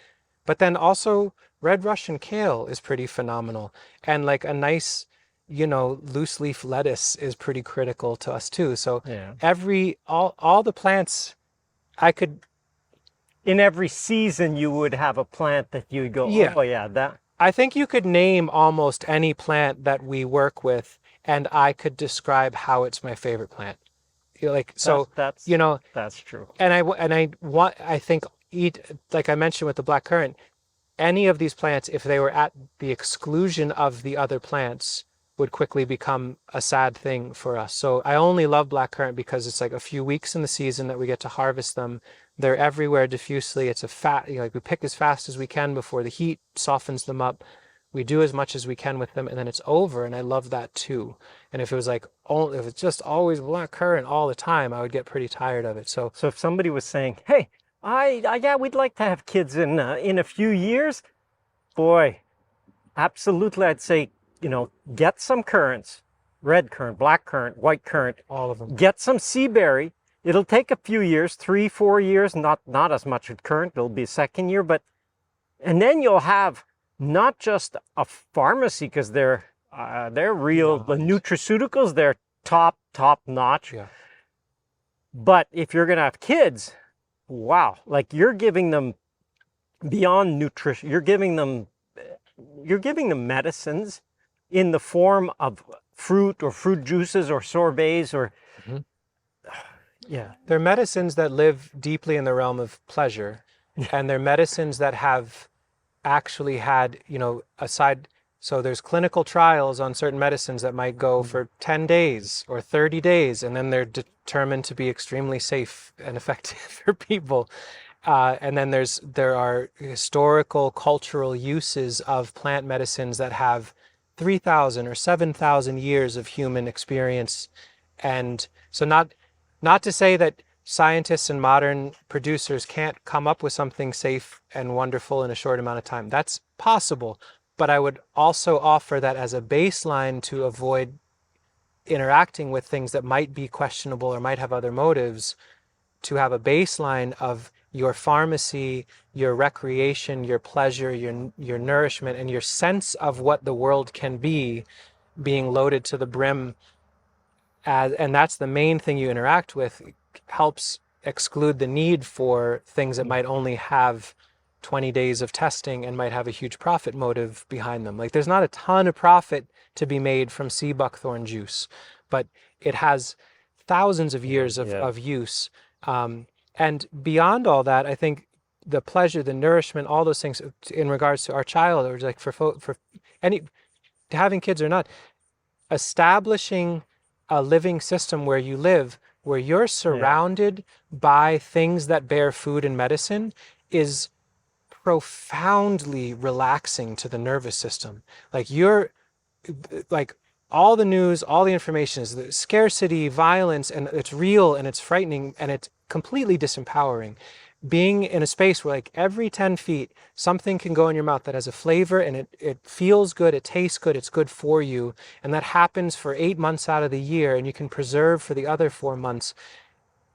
S1: But then also red Russian kale is pretty phenomenal. And like a nice, loose leaf lettuce is pretty critical to us too. So all the plants
S2: in every season you would have a plant that you would go, that.
S1: I think you could name almost any plant that we work with and I could describe how it's my favorite plant. That's
S2: true.
S1: And I think like I mentioned with the blackcurrant, any of these plants, if they were at the exclusion of the other plants, would quickly become a sad thing for us. So I only love blackcurrant because it's like a few weeks in the season that we get to harvest them. They're everywhere diffusely. It's we pick as fast as we can before the heat softens them up. We do as much as we can with them, and then it's over. And I love that too. And if it was if it's just always blackcurrant all the time, I would get pretty tired of it. So
S2: if somebody was saying, "Hey, we'd like to have kids in a few years," boy, absolutely, I'd say, get some currants, red currant, black currant, white currant,
S1: all of them.
S2: Get some sea berry. It'll take a few years, 3-4 years, not as much with currant. It'll be a second year, and then you'll have not just a pharmacy, because they're real, the nutraceuticals, they're top notch.
S1: Yeah.
S2: But if you're gonna have kids, wow, like you're giving them beyond nutrition, you're giving them medicines in the form of fruit or fruit juices or sorbets or
S1: they're medicines that live deeply in the realm of pleasure, and they're medicines that have actually had, aside So there's clinical trials on certain medicines that might go for 10 days or 30 days, and then they're determined to be extremely safe and effective for people. And then there are historical, cultural uses of plant medicines that have 3,000 or 7,000 years of human experience. And so not to say that scientists and modern producers can't come up with something safe and wonderful in a short amount of time. That's possible. But I would also offer that as a baseline to avoid interacting with things that might be questionable or might have other motives, to have a baseline of your pharmacy, your recreation, your pleasure, your nourishment, and your sense of what the world can be being loaded to the brim. And that's the main thing you interact with, helps exclude the need for things that might only have 20 days of testing and might have a huge profit motive behind them. Like, there's not a ton of profit to be made from sea buckthorn juice, but it has thousands of years of use. And beyond all that, I think the pleasure, the nourishment, all those things in regards to our child, or like for any, having kids or not, establishing a living system where you live, where you're surrounded by things that bear food and medicine, is profoundly relaxing to the nervous system. Like all the news, all the information is the scarcity, violence, and it's real and it's frightening and it's completely disempowering. Being in a space where like every 10 feet, something can go in your mouth that has a flavor and it feels good, it tastes good, it's good for you. And that happens for 8 months out of the year, and you can preserve for the other 4 months.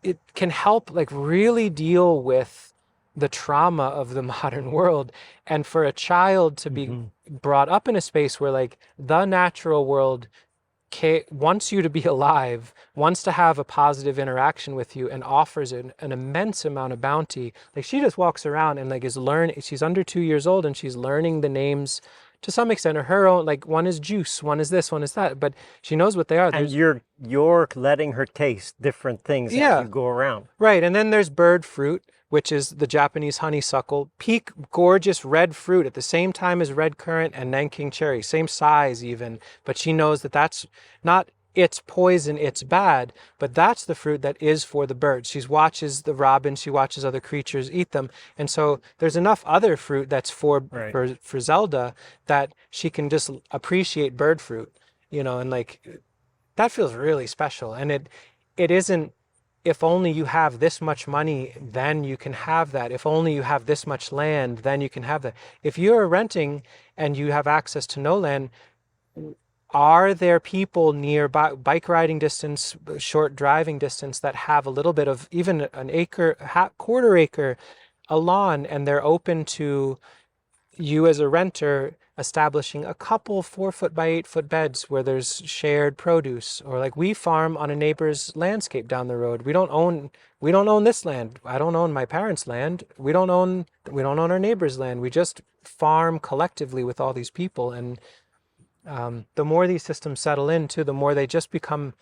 S1: It can help like really deal with the trauma of the modern world. And for a child to be brought up in a space where like the natural world wants you to be alive, wants to have a positive interaction with you, and offers an immense amount of bounty. Like, she just walks around and like is learning. She's under 2 years old and she's learning the names to some extent, or her own, like one is juice, one is this, one is that, but she knows what they are.
S2: And you're letting her taste different things as you go around.
S1: Right, and then there's bird fruit, which is the Japanese honeysuckle. Peak gorgeous red fruit at the same time as red currant and Nanking cherry, same size even, but she knows that that's not it's poison, it's bad, but that's the fruit that is for the birds. She watches the robins, she watches other creatures eat them, and so there's enough other fruit that's for Zelda that she can just appreciate bird fruit, you know, and like that feels really special. And it isn't, if only you have this much money, then you can have that. If only you have this much land, then you can have that. If you're renting and you have access to no land, are there people near bike riding distance, short driving distance, that have a little bit of even an acre, quarter acre, a lawn, and they're open to you as a renter establishing a couple 4-foot by 8-foot beds where there's shared produce? Or like, we farm on a neighbor's landscape down the road. We don't own this land. I don't own my parents' land. We don't own our neighbor's land. We just farm collectively with all these people. And the more these systems settle in too, the more they just become,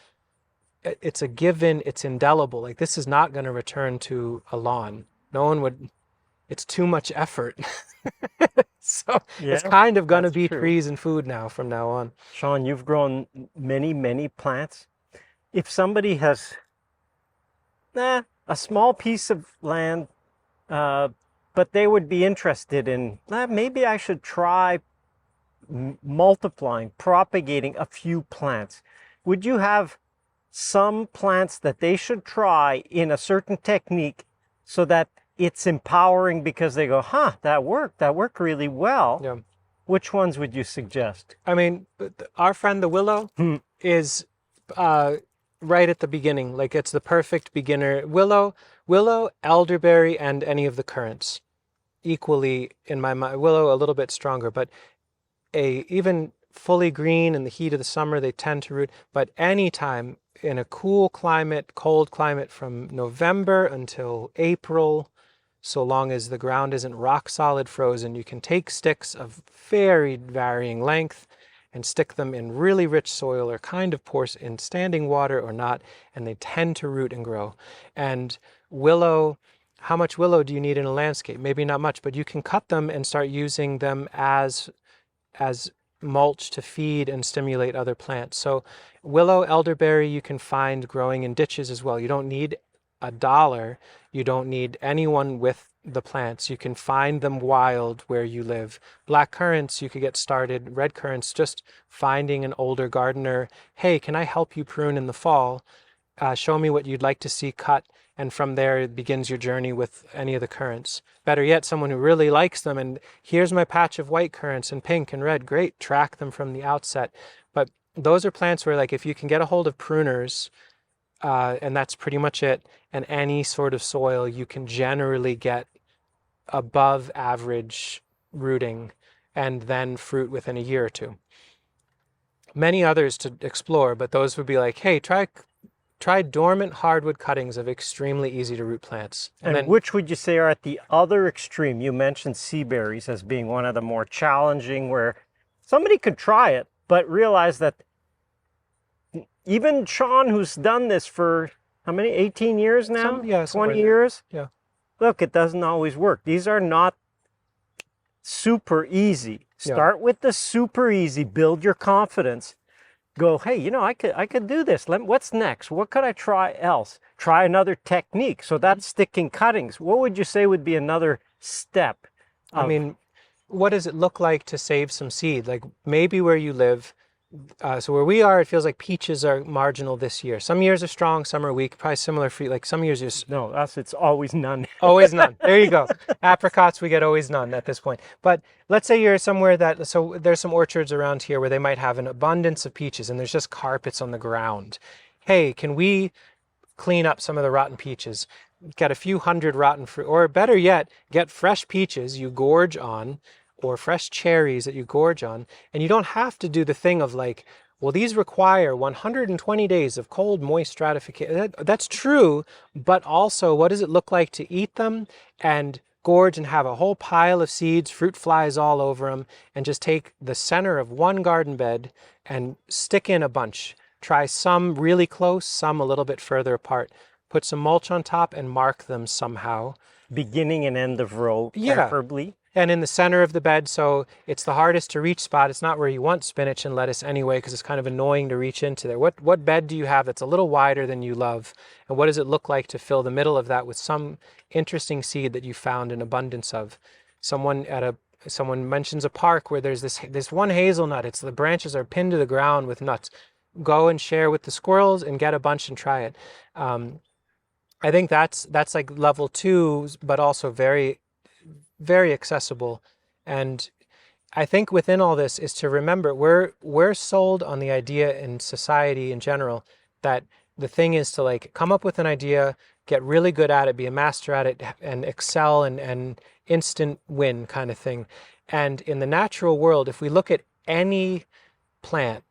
S1: it's a given, it's indelible. Like, this is not going to return to a lawn. No one would, it's too much effort. So it's kind of going to be trees and food now from now on.
S2: Sean, you've grown many, many plants. If somebody has a small piece of land, but they would be interested in, maybe I should try multiplying, propagating a few plants, would you have some plants that they should try in a certain technique so that it's empowering, because they go, that worked really well? Yeah. Which ones would you suggest?
S1: I mean, our friend the willow is right at the beginning. Like, it's the perfect beginner. Willow, elderberry, and any of the currants. Equally, in my mind, willow a little bit stronger, but even fully green in the heat of the summer, they tend to root. But anytime in a cool climate, cold climate, from November until April, so long as the ground isn't rock solid frozen, you can take sticks of very varying length and stick them in really rich soil, or kind of pour in standing water or not, and they tend to root and grow. And willow, how much willow do you need in a landscape? Maybe not much, but you can cut them and start using them as mulch to feed and stimulate other plants. So willow, elderberry you can find growing in ditches as well. You don't need a dollar. You don't need anyone with the plants. You can find them wild where you live. Black currants, you could get started. Red currants, just finding an older gardener. Hey, can I help you prune in the fall? Show me what you'd like to see cut. And from there it begins your journey with any of the currants. Better yet, someone who really likes them, and here's my patch of white currants and pink and red. Great, track them from the outset. But those are plants where, like, if you can get a hold of pruners, and that's pretty much it, and any sort of soil, you can generally get above average rooting and then fruit within a year or two. Many others to explore, but those would be like, hey, try dormant hardwood cuttings of extremely easy to root plants.
S2: And then, which would you say are at the other extreme? You mentioned sea berries as being one of the more challenging, where somebody could try it, but realize that even Sean, who's done this for how many, 18 years now? 20 years?
S1: Yeah.
S2: Look, it doesn't always work. These are not super easy. Start with the super easy, build your confidence. Go, hey, you know, I could do this. What's next? What could I try else? Try another technique. So that's sticking cuttings. What would you say would be another step?
S1: I mean, what does it look like to save some seed? Like maybe where you live, so where we are, it feels like peaches are marginal this year. Some years are strong, some are weak. Probably similar for you. Like some years you're...
S2: No, us, it's always none.
S1: Always none. There you go. Apricots, we get always none at this point. But let's say you're somewhere that, so there's some orchards around here where they might have an abundance of peaches and there's just carpets on the ground. Hey, can we clean up some of the rotten peaches? Get a few hundred rotten fruit, or better yet, get fresh peaches you gorge on, or fresh cherries that you gorge on, and you don't have to do the thing of like, well, these require 120 days of cold, moist stratification. That's true, but also what does it look like to eat them and gorge and have a whole pile of seeds, fruit flies all over them, and just take the center of one garden bed and stick in a bunch. Try some really close, some a little bit further apart. Put some mulch on top and mark them somehow.
S2: Beginning and end of row, preferably.
S1: And in the center of the bed, so it's the hardest to reach spot. It's not where you want spinach and lettuce anyway, because it's kind of annoying to reach into there. What bed do you have that's a little wider than you love? And what does it look like to fill the middle of that with some interesting seed that you found an abundance of? Someone mentions a park where there's this one hazelnut. The branches are pinned to the ground with nuts. Go and share with the squirrels and get a bunch and try it. I think that's like level 2, but also very, very accessible. And I think within all this is to remember we're sold on the idea in society in general that the thing is to like come up with an idea, get really good at it, be a master at it, and excel and instant win kind of thing. And in the natural world, if we look at any plant,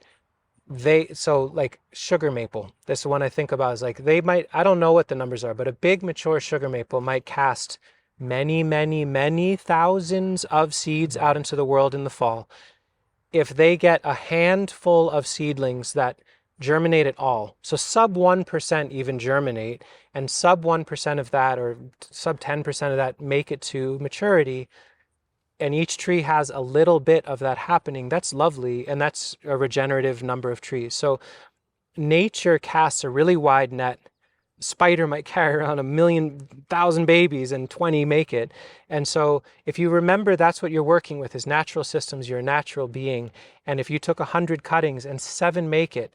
S1: so like sugar maple, this is the one I think about, is like they might, I don't know what the numbers are, but a big mature sugar maple might cast many, many, many thousands of seeds out into the world in the fall. If they get a handful of seedlings that germinate at all, so sub 1% even germinate, and sub 1% of that or sub 10% of that make it to maturity, and each tree has a little bit of that happening, that's lovely, and that's a regenerative number of trees. So nature casts a really wide net. Spider might carry around 1,000,000 babies and 20 make it. And so if you remember, that's what you're working with is natural systems, you're a natural being. And if you took 100 cuttings and 7 make it,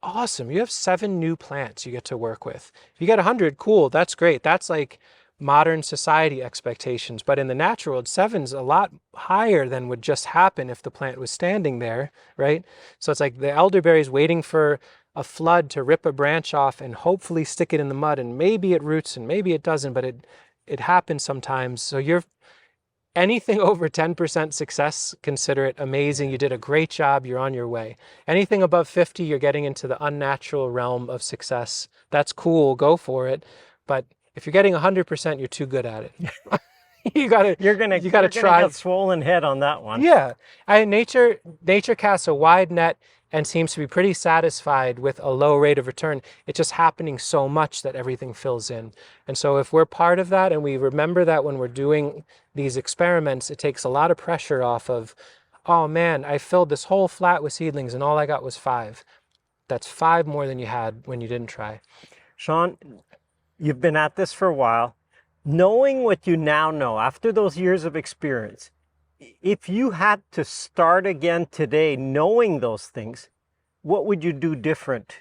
S1: awesome. You have 7 new plants you get to work with. If you get 100, cool, that's great. That's like modern society expectations. But in the natural world, 7's a lot higher than would just happen if the plant was standing there, right? So it's like the elderberry is waiting for a flood to rip a branch off and hopefully stick it in the mud, and maybe it roots and maybe it doesn't, but it happens sometimes. So you're anything over 10% success, consider it amazing. You did a great job. You're on your way. Anything above 50, you're getting into the unnatural realm of success. That's cool. Go for it. But if you're getting 100%, you're too good at it. you gotta try.
S2: Get swollen head on that one.
S1: Yeah, nature casts a wide net and seems to be pretty satisfied with a low rate of return. It's just happening so much that everything fills in. And so if we're part of that and we remember that when we're doing these experiments, it takes a lot of pressure off of, oh man, I filled this whole flat with seedlings and all I got was 5. That's 5 more than you had when you didn't try.
S2: Sean, you've been at this for a while. Knowing what you now know after those years of experience, if you had to start again today knowing those things, what would you do different?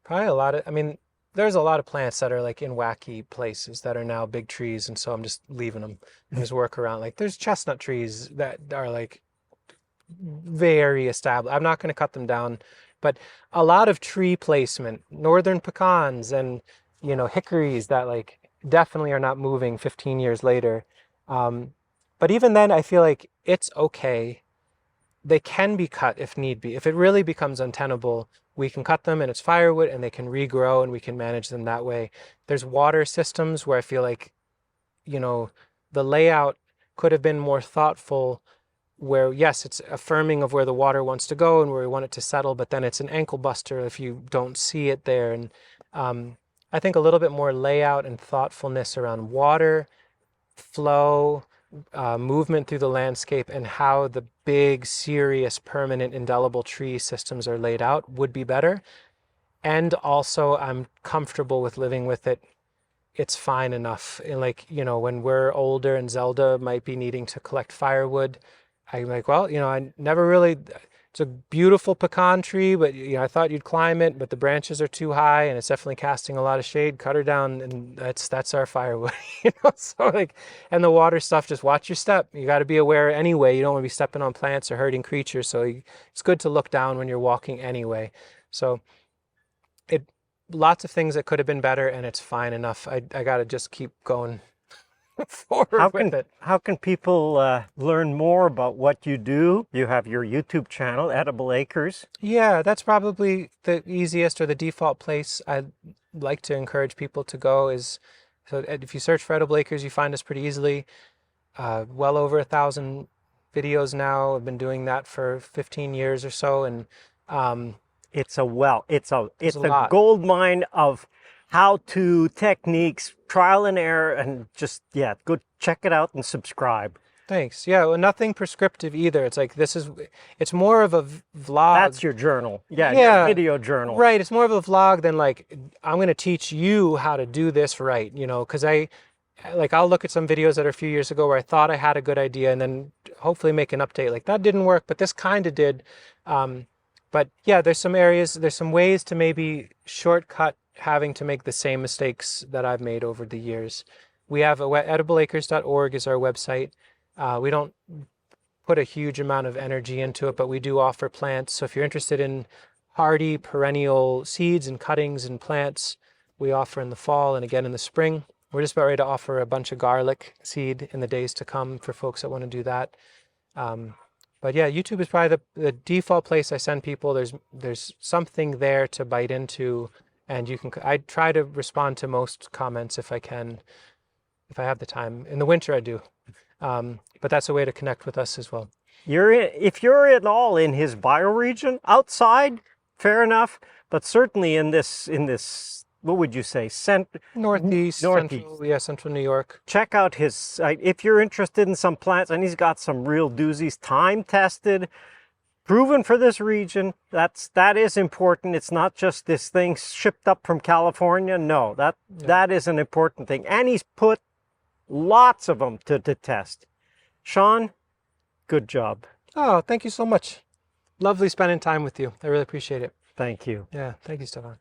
S1: Probably a lot of, I mean, there's a lot of plants that are like in wacky places that are now big trees, and so I'm just leaving them and just work around. Like there's chestnut trees that are like very established. I'm not going to cut them down, but a lot of tree placement, northern pecans and, you know, hickories that like definitely are not moving 15 years later. But even then, I feel like it's okay. They can be cut if need be. If it really becomes untenable, we can cut them and it's firewood and they can regrow and we can manage them that way. There's water systems where I feel like, you know, the layout could have been more thoughtful, where yes, it's affirming of where the water wants to go and where we want it to settle, but then it's an ankle buster if you don't see it there. And I think a little bit more layout and thoughtfulness around water, flow, movement through the landscape, and how the big, serious, permanent, indelible tree systems are laid out would be better. And also, I'm comfortable with living with it. It's fine enough. And like, you know, when we're older and Zelda might be needing to collect firewood, I'm like, well, you know, I never really, it's a beautiful pecan tree, but you know, I thought you'd climb it, but the branches are too high and it's definitely casting a lot of shade. Cut her down, and that's our firewood. You know, so like, and the water stuff, just watch your step. You got to be aware anyway. You don't want to be stepping on plants or hurting creatures. So it's good to look down when you're walking anyway. So lots of things that could have been better, and it's fine enough. I got to just keep going forward with it.
S2: How can people learn more about what you do? You have your YouTube channel, Edible Acres.
S1: Yeah, that's probably the easiest or the default place I'd like to encourage people to go is, so if you search for Edible Acres, you find us pretty easily. Well over 1,000 videos now. I've been doing that for 15 years or so, and
S2: it's a
S1: a
S2: gold mine of how-to techniques, trial and error, and just, yeah, go check it out and subscribe.
S1: Thanks. Yeah, well, nothing prescriptive either. It's like, it's more of a vlog.
S2: That's your journal. Yeah, your video journal.
S1: Right. It's more of a vlog than like, I'm going to teach you how to do this right, you know, because I'll look at some videos that are a few years ago where I thought I had a good idea and then hopefully make an update like that didn't work, but this kind of did. But yeah, there's some ways to maybe shortcut having to make the same mistakes that I've made over the years. We have edibleacres.org is our website. We don't put a huge amount of energy into it, but we do offer plants. So if you're interested in hardy perennial seeds and cuttings and plants, we offer in the fall and again in the spring. We're just about ready to offer a bunch of garlic seed in the days to come for folks that want to do that. But yeah, YouTube is probably the default place I send people. There's something there to bite into, and I try to respond to most comments if I can, if I have the time. In the winter I do, but that's a way to connect with us as well.
S2: If you're at all in his bioregion, outside, fair enough, but certainly in this, what would you say,
S1: Northeast. Central New York.
S2: Check out his site. If you're interested in some plants, and he's got some real doozies, time-tested, proven for this region. That is important. It's not just this thing shipped up from California. No, that is an important thing. And he's put lots of them to test. Sean, good job.
S1: Oh, thank you so much. Lovely spending time with you. I really appreciate it.
S2: Thank you.
S1: Yeah, thank you, Stefan.